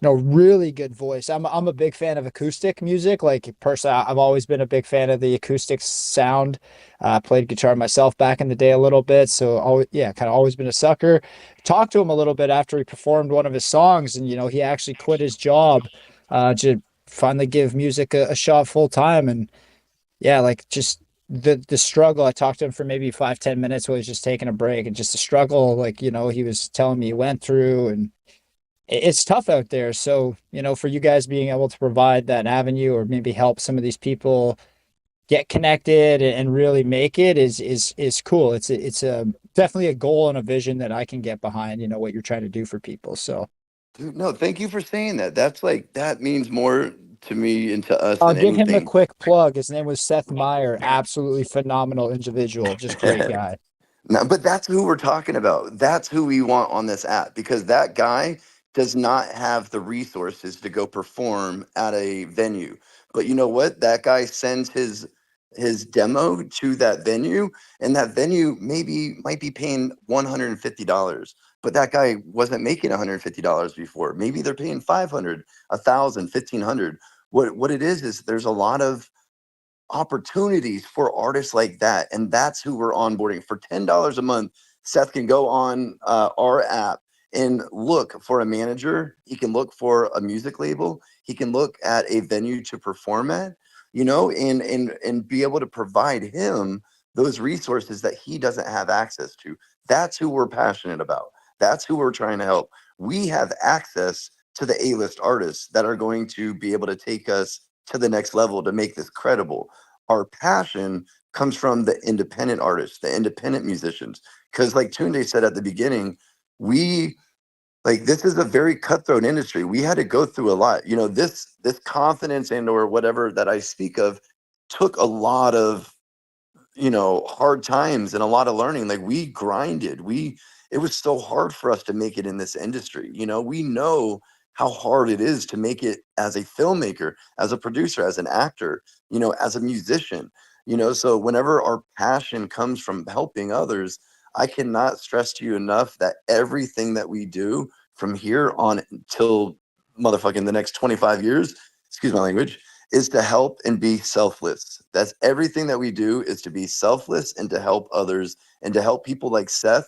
really good voice. I'm a big fan of acoustic music. Like personally, I've always been a big fan of the acoustic sound. Played guitar myself back in the day a little bit, so always, yeah, kind of always been a sucker. Talked to him a little bit after he performed one of his songs, and he actually quit his job to finally give music a shot full time. And yeah, like just the struggle. I talked to him for maybe 5-10 minutes while he was just taking a break, and just the struggle, like he was telling me he went through, and it's tough out there. So, for you guys being able to provide that avenue or maybe help some of these people get connected and really make it is cool. It's a definitely a goal and a vision that I can get behind, what you're trying to do for people. So Dude, no, thank you for saying that. That means more to me and to us I'll than give him a anything. quick plug. His name was Seth Meyer. Absolutely phenomenal individual. Just great guy. No, but that's who we're talking about. That's who we want on this app because that guy does not have the resources to go perform at a venue. But you know what? That guy sends his demo to that venue, and that venue might be paying $150, but that guy wasn't making $150 before. Maybe they're paying 500, 1,000, 1,500. What it is there's a lot of opportunities for artists like that, and that's who we're onboarding. For $10 a month, Seth can go on our app and look for a manager. He can look for a music label. He can look at a venue to perform at, and be able to provide him those resources that he doesn't have access to. That's who we're passionate about. That's who we're trying to help. We have access to the A-list artists that are going to be able to take us to the next level to make this credible. Our passion comes from the independent artists, the independent musicians. Because like Tunde said at the beginning, this is a very cutthroat industry. We had to go through a lot. This confidence and or whatever that I speak of took a lot of hard times and a lot of learning. Like we grinded. It was so hard for us to make it in this industry. We know how hard it is to make it as a filmmaker, as a producer, as an actor, as a musician. So whenever our passion comes from helping others, I cannot stress to you enough that everything that we do from here on until motherfucking the next 25 years, excuse my language, is to help and be selfless. That's everything that we do, is to be selfless and to help others and to help people like Seth.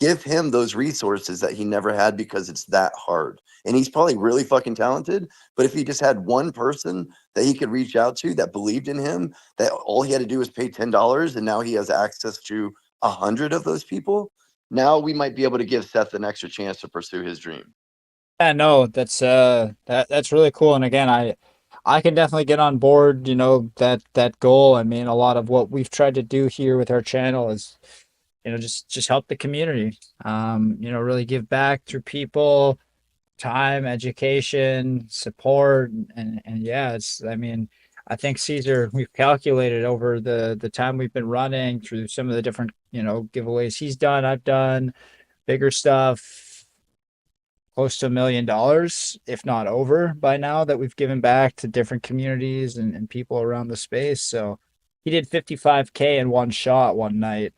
Give him those resources that he never had, because it's that hard. And he's probably really fucking talented, but if he just had one person that he could reach out to that believed in him, that all he had to do was pay $10, and now he has access to 100 of those people, now we might be able to give Seth an extra chance to pursue his dream. Yeah, no, that's really cool. And again, I can definitely get on board, that goal. I mean, a lot of what we've tried to do here with our channel is, just help the community. Really give back through people, time, education, support, and yeah, I mean, I think Caesar, we've calculated over the time we've been running through some of the different, giveaways he's done, I've done, bigger stuff, close to $1 million, if not over by now, that we've given back to different communities and people around the space. So he did 55K in one shot one night,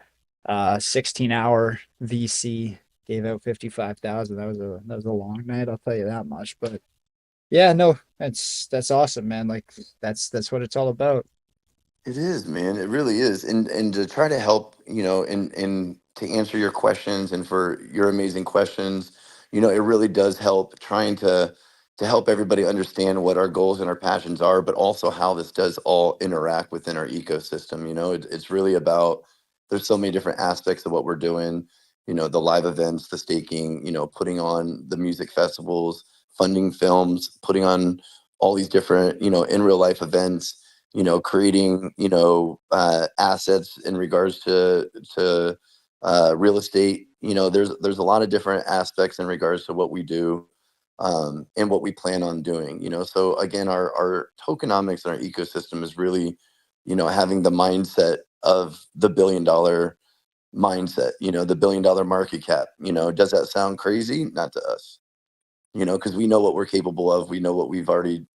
16-hour VC, gave out 55,000. That was a long night, I'll tell you that much. But yeah, no, that's awesome, man. Like that's what it's all about. It is, man. It really is. And to try to help, and to answer your questions and for your amazing questions, it really does help trying to help everybody understand what our goals and our passions are, but also how this does all interact within our ecosystem. It's really about, there's so many different aspects of what we're doing, the live events, the staking, putting on the music festivals, funding films, putting on all these different, in real life events, creating, assets in regards to real estate. There's a lot of different aspects in regards to what we do, and what we plan on doing. So again, our tokenomics and our ecosystem is really, having the mindset of the $1 billion mindset. The $1 billion market cap. Does that sound crazy? Not to us. Because we know what we're capable of. We know what we've already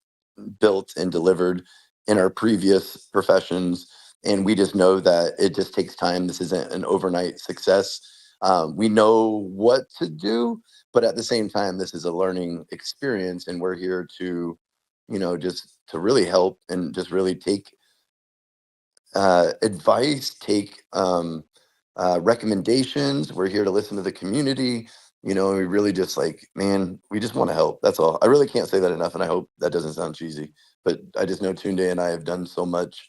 built and delivered in our previous professions, and we just know that it just takes time. This isn't an overnight success. We know what to do, but at the same time, this is a learning experience, and we're here to, just to really help and just really take advice, take recommendations. We're here to listen to the community. And we really just man, we just want to help. That's all. I really can't say that enough, and I hope that doesn't sound cheesy, but I just know Tunde and I have done so much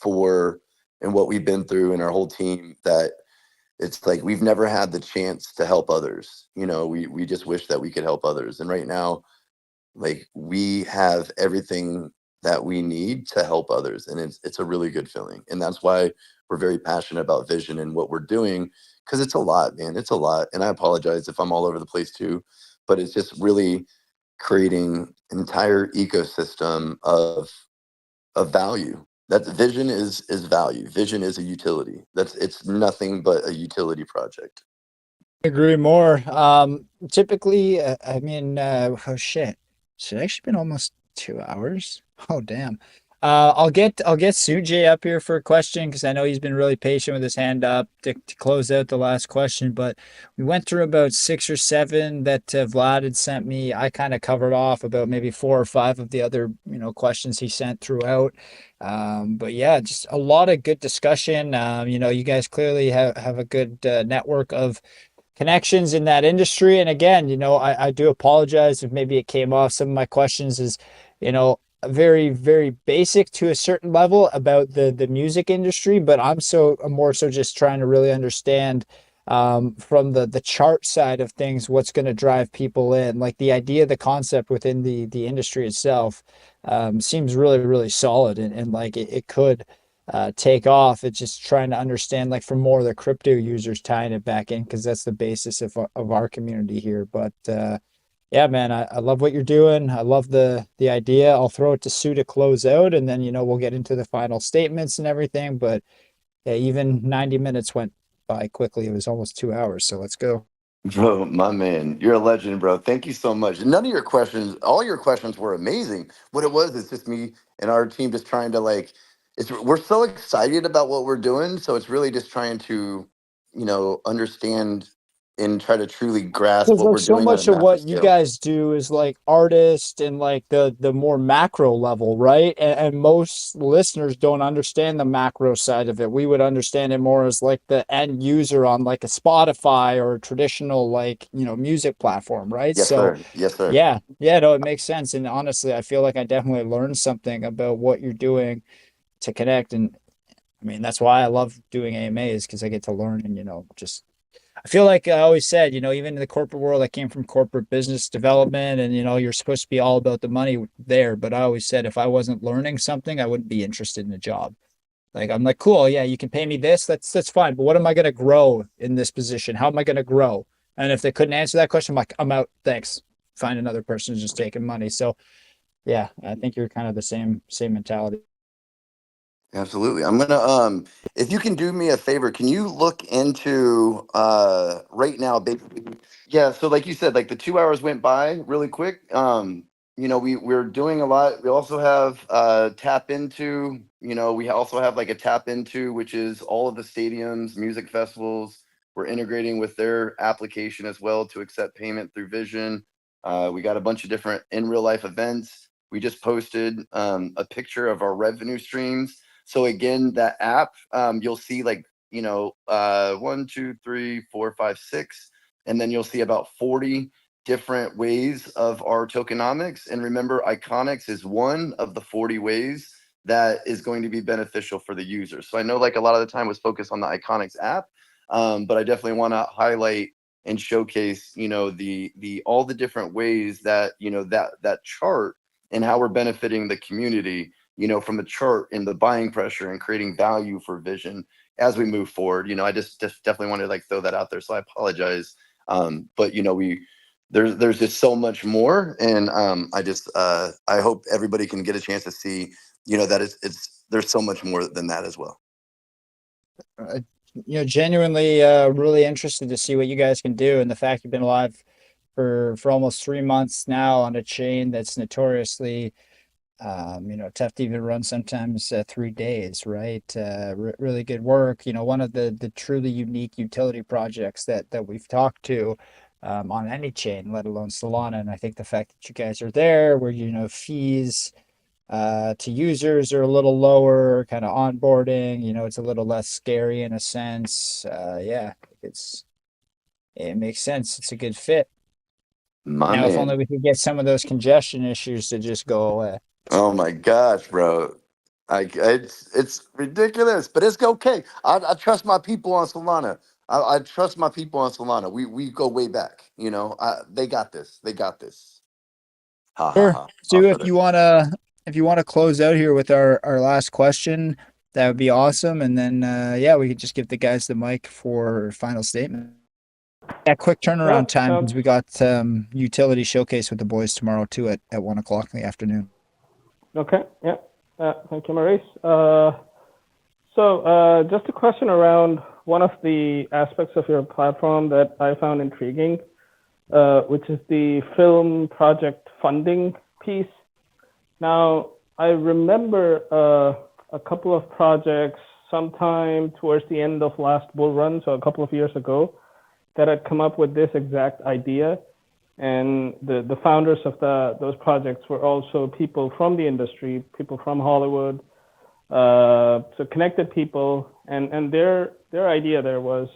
for and what we've been through and our whole team, that it's like we've never had the chance to help others. We just wish that we could help others. And right now, we have everything that we need to help others, and it's a really good feeling. And that's why we're very passionate about vision and what we're doing, because it's a lot, man. It's a lot. And I apologize if I'm all over the place too, but it's just really creating an entire ecosystem of value. That vision is value. Vision is a utility. It's nothing but a utility project. Agree more. Typically, I mean, oh shit, it's actually been almost 2 hours. Oh damn. I'll get Sujay up here for a question because I know he's been really patient with his hand up to close out the last question. But we went through about 6 or 7 that Vlad had sent me. I kind of covered off about maybe 4 or 5 of the other questions he sent throughout. But yeah, just a lot of good discussion. You guys clearly have a good network of connections in that industry. And again, I do apologize if maybe it came off some of my questions as, very, very basic to a certain level about the music industry, but I'm more so just trying to really understand from the chart side of things, what's going to drive people in, like the idea, the concept within the industry itself seems really, really solid and like it could take off. It's just trying to understand, like, for more of the crypto users tying it back in, because that's the basis of our community here. But yeah, man, I love what you're doing. I love the idea. I'll throw it to Sue to close out, and then we'll get into the final statements and everything. But yeah, even 90 minutes went by quickly. It was almost 2 hours. So let's go. Bro, my man, you're a legend, bro. Thank you so much. None of your questions, all your questions were amazing. What it was is just me and our team just trying to we're so excited about what we're doing. So it's really just trying to, understand and try to truly grasp Because what like we're so doing on a much of massive what you scale. guys do is like artist and like the more macro level, right? And most listeners don't understand the macro side of it. We would understand it more as like the end user on like a Spotify or a traditional like music platform, right? Yes, So sir. Yes, sir. yeah, no, it makes sense. And honestly, I feel like I definitely learned something about what you're doing to connect. And I mean, that's why I love doing AMAs, because I get to learn and just I feel like I always said, even in the corporate world, I came from corporate business development and, you're supposed to be all about the money there. But I always said if I wasn't learning something, I wouldn't be interested in a job. Like, I'm like, cool. Yeah, you can pay me this. That's fine. But what am I going to grow in this position? How am I going to grow? And if they couldn't answer that question, I'm like, I'm out. Thanks. Find another person who's just taking money. So yeah, I think you're kind of the same mentality. Absolutely. I'm gonna if you can do me a favor, can you look into right now basically, yeah, so like you said, like the 2 hours went by really quick. We're doing a lot. We also have tap into, we also have like a tap into, which is all of the stadiums, music festivals. We're integrating with their application as well to accept payment through Vision. We got a bunch of different in real life events. We just posted a picture of our revenue streams. So again, that app, you'll see like, 1, 2, 3, 4, 5, 6, and then you'll see about 40 different ways of our tokenomics. And remember, iKonX is one of the 40 ways that is going to be beneficial for the user. So I know like a lot of the time was focused on the iKonX app, but I definitely want to highlight and showcase, the all the different ways that, that chart and how we're benefiting the community, from the chart and the buying pressure and creating value for Vision as we move forward. I just definitely wanted to like throw that out there. So I apologize. But there's just so much more. And I hope everybody can get a chance to see, that there's so much more than that as well. Uh, Genuinely really interested to see what you guys can do, and the fact you've been alive for almost 3 months now on a chain that's notoriously tough to even run sometimes 3 days, right? Really good work. One of the truly unique utility projects that we've talked to on any chain, let alone Solana. And I think the fact that you guys are there, where fees to users are a little lower, kind of onboarding, it's a little less scary in a sense. Yeah, it makes sense. It's a good fit. My Now, if only man. we could get some of those congestion issues to just go away. Oh my gosh, bro. It's ridiculous, but it's okay. I trust my people on Solana. I trust my people on Solana. We go way back. They got this. They got this. Ha ha Sure. ha. Sue, Off of if it. you wanna close out here with our last question, that would be awesome. And then yeah, we could just give the guys the mic for final statement. Yeah, quick Yeah, turnaround time sounds because we got utility showcase with the boys tomorrow too at 1 o'clock in the afternoon. okay. Yeah. Thank you, Maurice. Just a question around one of the aspects of your platform that I found intriguing, which is the film project funding piece. Now, I remember a couple of projects sometime towards the end of last bull run, so a couple of years ago, that had come up with this exact idea. And the founders of those projects were also people from the industry, people from Hollywood, so connected people. And their idea there was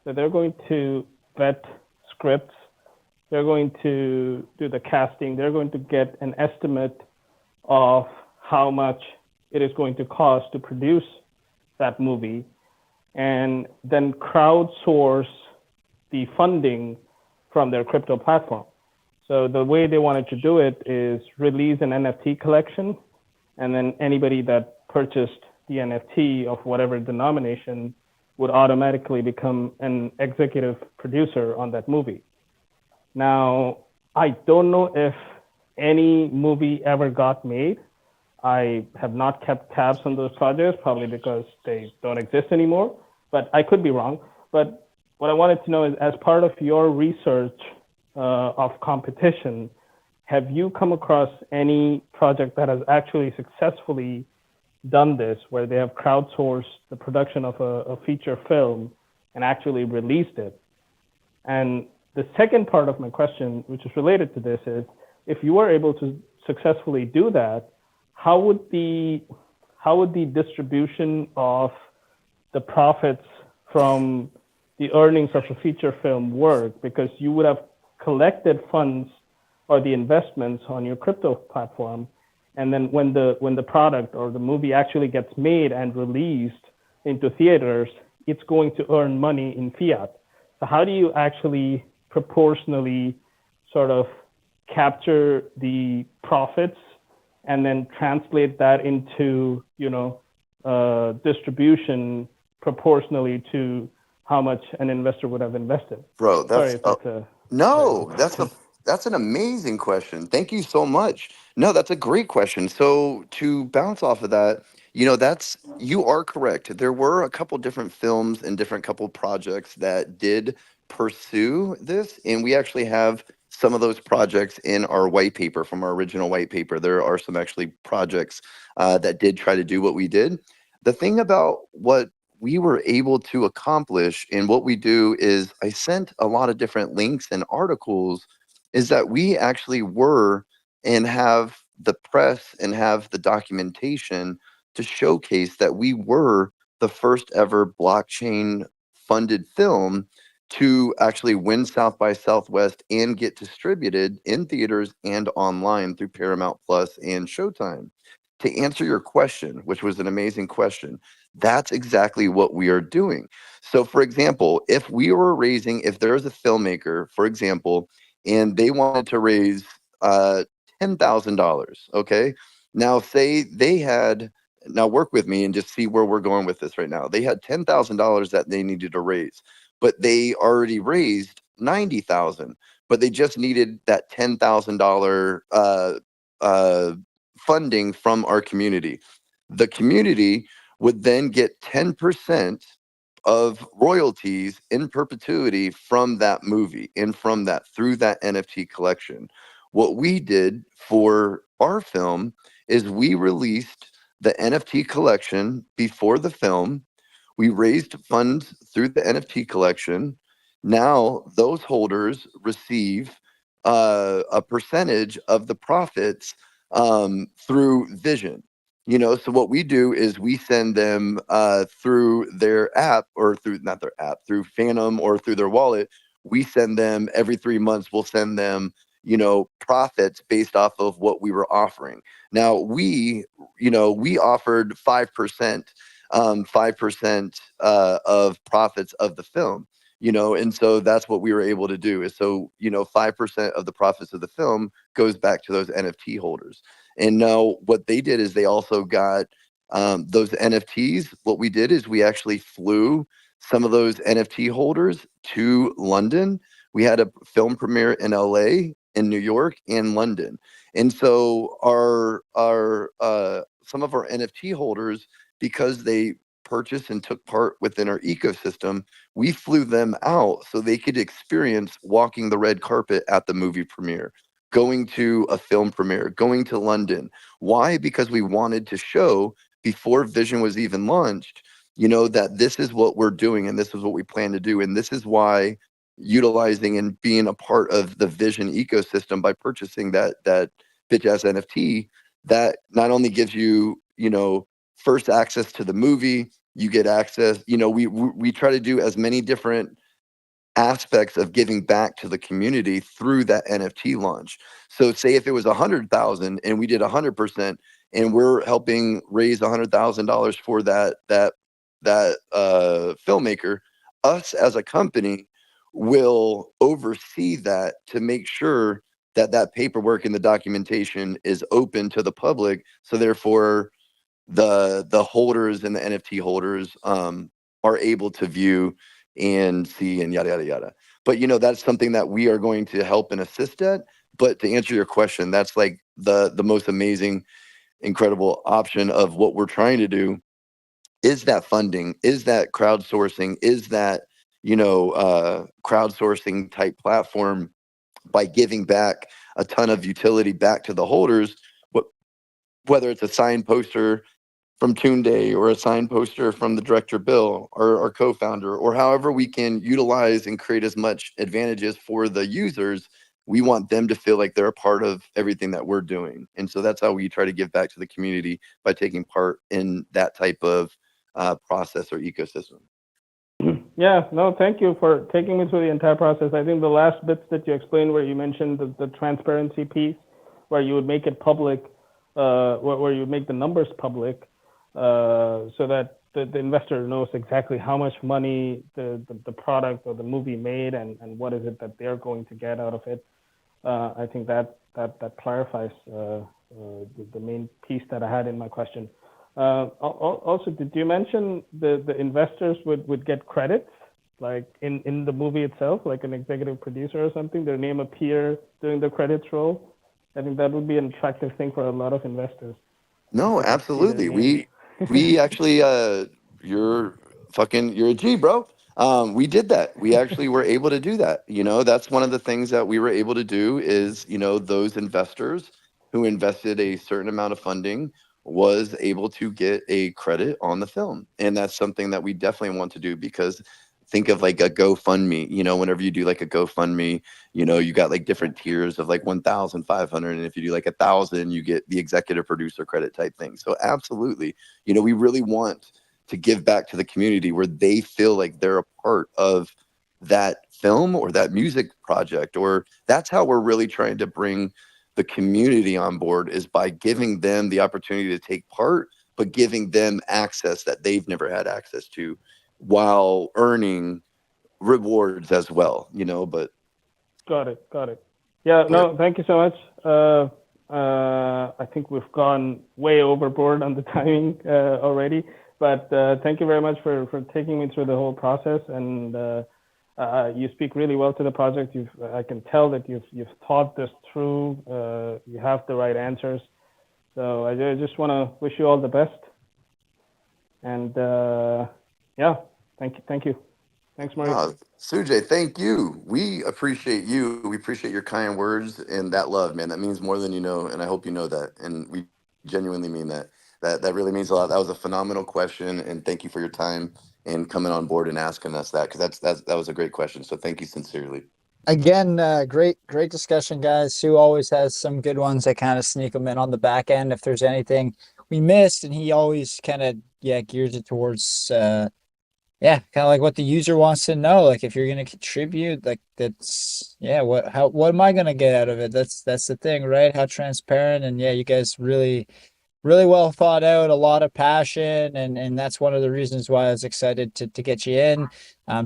that they're going to vet scripts, they're going to do the casting, they're going to get an estimate of how much it is going to cost to produce that movie, and then crowdsource the funding from their crypto platform. So the way they wanted to do it is release an NFT collection, and then anybody that purchased the NFT of whatever denomination would automatically become an executive producer on that movie. Now, I don't know if any movie ever got made. I have not kept tabs on those projects, probably because they don't exist anymore, but I could be wrong. But what I wanted to know is, as part of your research of competition, have you come across any project that has actually successfully done this, where they have crowdsourced the production of a feature film and actually released it? And the second part of my question, which is related to this, is if you were able to successfully do that, how would the distribution of the profits from the earnings of a feature film work? Because you would have collected funds or the investments on your crypto platform, and then when the product or the movie actually gets made and released into theaters, it's going to earn money in fiat. So how do you actually proportionally sort of capture the profits and then translate that into, distribution proportionally to how much an investor would have invested? Bro, Sorry that's if that's a very long no, question. that's an amazing question. Thank you so much. No, that's a great question. So to bounce off of that, that's you are correct. There were a couple different films and different couple projects that did pursue this, and we actually have some of those projects in our white paper from our original white paper. There are some actually projects that did try to do what we did. The thing about what we were able to accomplish, and what we do is I sent a lot of different links and articles, is that we actually were and have the press and have the documentation to showcase that we were the first ever blockchain funded film to actually win South by Southwest and get distributed in theaters and online through Paramount Plus and Showtime. To answer your question, which was an amazing question, that's exactly what we are doing. So, for example, if there is a filmmaker, for example, and they wanted to raise $10,000, okay? Now, say they had, now work with me and just see where we're going with this right now. They had $10,000 that they needed to raise, but they already raised 90,000, but they just needed that $10,000 funding from our community. The community would then get 10% of royalties in perpetuity from that movie and from that through that NFT collection. What we did for our film is we released the NFT collection before the film. We raised funds through the NFT collection. Now those holders receive a percentage of the profits through ViZion. So what we do is we send them through their app, or through not their app, through Phantom or through their wallet. We send them every 3 months. We'll send them, profits based off of what we were offering. Now we offered 5%, 5% of profits of the film. And so that's what we were able to do. Is so 5% of the profits of the film goes back to those NFT holders. And now what they did is they also got those NFTs. What we did is we actually flew some of those NFT holders to London. We had a film premiere in LA, in New York, and London. And so our some of our NFT holders, because they purchased and took part within our ecosystem, we flew them out so they could experience walking the red carpet at the movie premiere. going to a film premiere, going to London. Why? Because we wanted to show before Vision was even launched, that this is what we're doing and this is what we plan to do. And this is why utilizing and being a part of the Vision ecosystem by purchasing that bitch ass NFT, that not only gives you, first access to the movie, you get access, we try to do as many different aspects of giving back to the community through that NFT launch. So say if it was 100,000 and we did 100% and we're helping raise $100,000 for that filmmaker, us as a company will oversee that to make sure that that paperwork and the documentation is open to the public. So therefore the holders and the NFT holders are able to view and see and yada yada yada. But that's something that we are going to help and assist at. But to answer your question, that's like the most amazing, incredible option of what we're trying to do is that funding, is that crowdsourcing, is that crowdsourcing type platform by giving back a ton of utility back to the holders, whether it's a signed poster from Toon Day or a signed poster from the director Bill or our co-founder, or however we can utilize and create as much advantages for the users. We want them to feel like they're a part of everything that we're doing. And so that's how we try to give back to the community, by taking part in that type of process or ecosystem. Yeah, no, thank you for taking me through the entire process. I think the last bits that you explained, where you mentioned the transparency piece, where you would make it public, where you would make the numbers public, so that the investor knows exactly how much money the product or the movie made, and what is it that they're going to get out of it. I think that clarifies the main piece that I had in my question. Also, did you mention the investors would get credits, like in the movie itself, like an executive producer or something, their name appear during the credits roll? I think that would be an attractive thing for a lot of investors. No, absolutely. We actually you're a G, bro. We did that. We actually were able to do that. That's one of the things that we were able to do is, those investors who invested a certain amount of funding was able to get a credit on the film. And that's something that we definitely want to do, because think of like a GoFundMe, whenever you do like a GoFundMe, you got like different tiers of like 1,500. And if you do like 1,000, you get the executive producer credit type thing. So absolutely, we really want to give back to the community where they feel like they're a part of that film or that music project. Or that's how we're really trying to bring the community on board, is by giving them the opportunity to take part, but giving them access that they've never had access to, while earning rewards as well, but. Got it. Yeah, no, thank you so much. I think we've gone way overboard on the timing already, but thank you very much for taking me through the whole process. And you speak really well to the project. I can tell that you've thought this through. You have the right answers. So I just want to wish you all the best. And yeah, thank you. Thanks, Maurice. Sujay, thank you. We appreciate you. We appreciate your kind words and that love, man. That means more than you know, and I hope you know that. And we genuinely mean that. That really means a lot. That was a phenomenal question, and thank you for your time and coming on board and asking us that, because that was a great question. So thank you sincerely. Again, great discussion, guys. Sue always has some good ones that kind of sneak them in on the back end if there's anything we missed, and he always kind of gears it towards kind of like what the user wants to know. Like, if you're going to contribute, like, that's what am I going to get out of it? That's the thing, right? How transparent. And you guys really well thought out, a lot of passion, and that's one of the reasons why I was excited to get you in.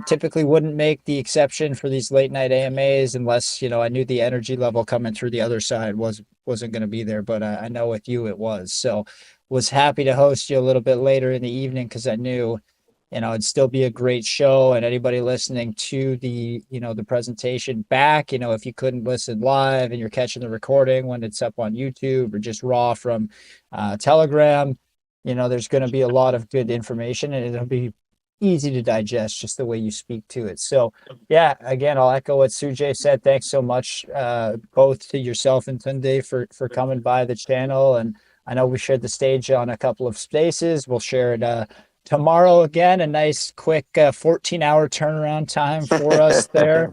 Typically wouldn't make the exception for these late night AMAs unless I knew the energy level coming through the other side wasn't going to be there, but I know with you it was. So was happy to host you a little bit later in the evening, because I knew it'd still be a great show. And anybody listening to the the presentation back, if you couldn't listen live and you're catching the recording when it's up on YouTube or just raw from Telegram, there's going to be a lot of good information, and it'll be easy to digest, just the way you speak to it. So yeah, again, I'll echo what Sujay said. Thanks so much, both to yourself and Tunde for coming by the channel. And I know we shared the stage on a couple of spaces. We'll share it tomorrow again. A nice, quick 14-hour turnaround time for us there.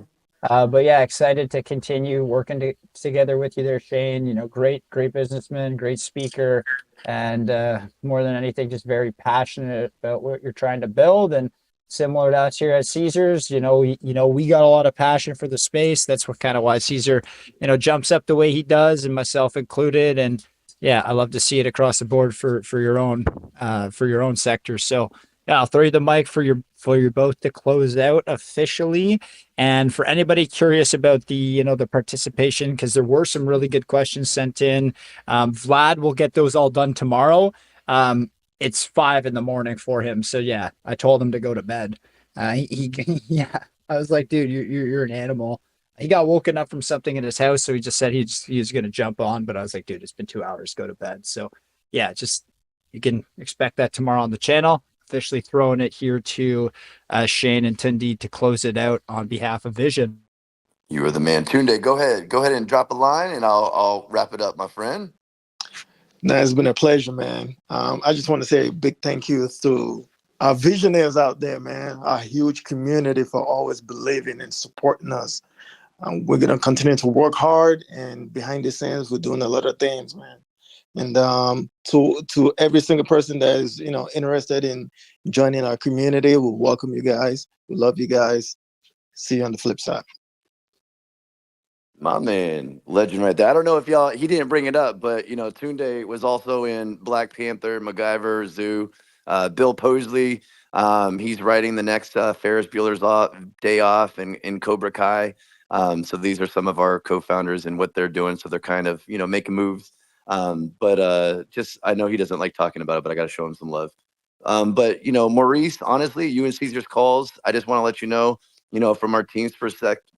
But yeah, excited to continue working together with you there, Shane. You know, great businessman, great speaker, and more than anything, just very passionate about what you're trying to build. And similar to us here at Caesars, we got a lot of passion for the space. That's what kind of why Caesar, jumps up the way he does, and myself included. And yeah, I love to see it across the board for your own sector. So yeah, I'll throw you the mic for you both to close out officially. And for anybody curious about the participation, because there were some really good questions sent in, Vlad will get those all done tomorrow. It's 5 a.m. for him. So yeah, I told him to go to bed. Yeah, I was like, dude, you're an animal. He got woken up from something in his house, so he just said he was going to jump on. But I was like, dude, it's been 2 hours. Go to bed. So yeah, just you can expect that tomorrow on the channel. Officially throwing it here to Shane and Tunde to close it out on behalf of Vision. You are the man. Tunde, go ahead and drop a line, and I'll wrap it up, my friend. No, it's been a pleasure, man. I just want to say a big thank you to our visionaries out there, man. Our huge community for always believing and supporting us. We're gonna continue to work hard, and behind the scenes, we're doing a lot of things, man. And to every single person that is interested in joining our community, we welcome you guys. We love you guys. See you on the flip side. My man, legend right there. I don't know if he didn't bring it up, but Tunde was also in Black Panther, MacGyver, Zoo, Bill Posley. He's writing the next Ferris Bueller's Day Off and Cobra Kai. So these are some of our co-founders and what they're doing. So they're kind of making moves. But just I know he doesn't like talking about it, but I got to show him some love. But Maurice, honestly, you and Caesar's calls, I just want to let you know, from our team's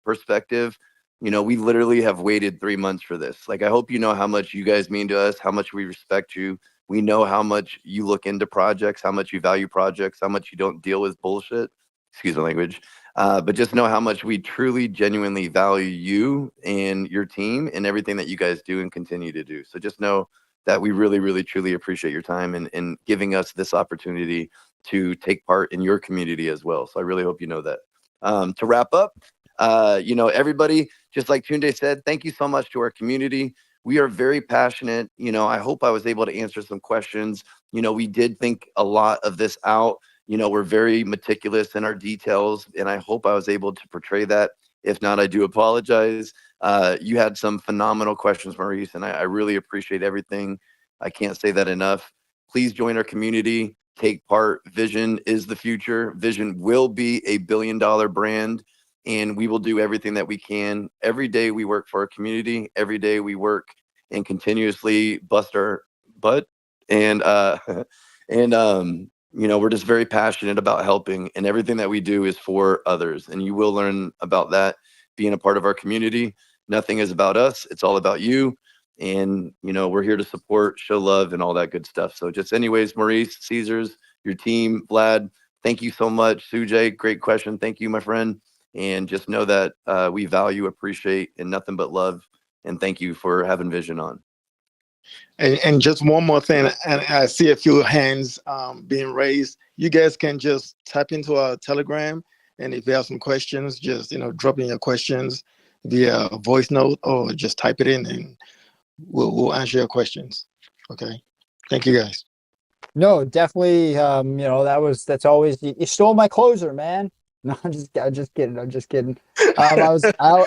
perspective, we literally have waited 3 months for this. Like, I hope you know how much you guys mean to us, how much we respect you. We know how much you look into projects, how much you value projects, how much you don't deal with bullshit. Excuse my language. But just know how much we truly, genuinely value you and your team and everything that you guys do and continue to do. So just know that we really, really, truly appreciate your time and giving us this opportunity to take part in your community as well. So I really hope you know that. To wrap up, everybody, just like Tunde said, thank you so much to our community. We are very passionate. I hope I was able to answer some questions. We did think a lot of this out. We're very meticulous in our details, and I hope I was able to portray that. If not, I do apologize. You had some phenomenal questions, Maurice, and I really appreciate everything. I can't say that enough. Please join our community. Take part. Vision is the future. Vision will be a billion-dollar brand, and we will do everything that we can. Every day we work for our community. Every day we work and continuously bust our butt. And we're just very passionate about helping, and everything that we do is for others. And you will learn about that being a part of our community. Nothing is about us. It's all about you. And, we're here to support, show love, and all that good stuff. So just anyways, Maurice, Caesars, your team, Vlad, thank you so much. Sujay, great question. Thank you, my friend. And just know that we value, appreciate, and nothing but love. And thank you for having Vision on. And just one more thing, and I see a few hands being raised. You guys can just tap into our Telegram, and if you have some questions, just drop in your questions via voice note or just type it in, and we'll answer your questions. Okay, thank you guys. No, definitely. That's always you stole my closer, man. No, I'm just kidding. I'm just kidding. I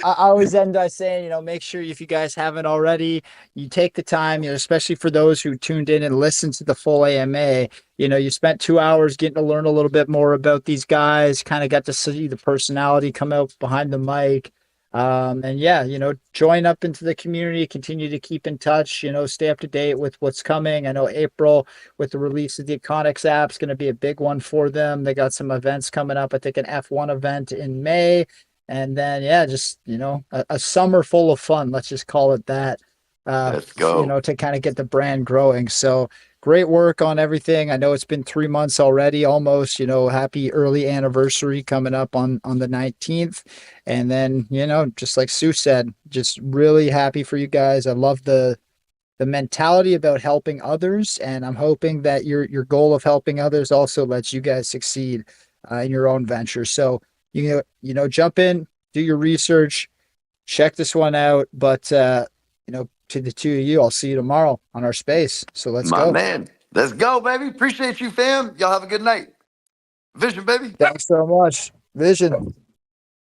always end by saying, make sure if you guys haven't already, you take the time, especially for those who tuned in and listened to the full AMA. You spent 2 hours getting to learn a little bit more about these guys, kind of got to see the personality come out behind the mic. And yeah, join up into the community, continue to keep in touch, stay up to date with what's coming. I know April with the release of the iKonX app is going to be a big one for them. They got some events coming up. I think an F1 event in May. And then, yeah, just, a summer full of fun. Let's just call it that. Let's go. To kind of get the brand growing. So great work on everything. I know it's been 3 months already, almost, happy early anniversary coming up on the 19th. And then, just like Sue said, just really happy for you guys. I love the mentality about helping others, and I'm hoping that your goal of helping others also lets you guys succeed in your own venture. So jump in, do your research, check this one out. But to the two of you, I'll see you tomorrow on our space. So let's My go. man. Let's go, baby. Appreciate you, fam. Y'all have a good night. Vision, baby. Thanks so much. Vision.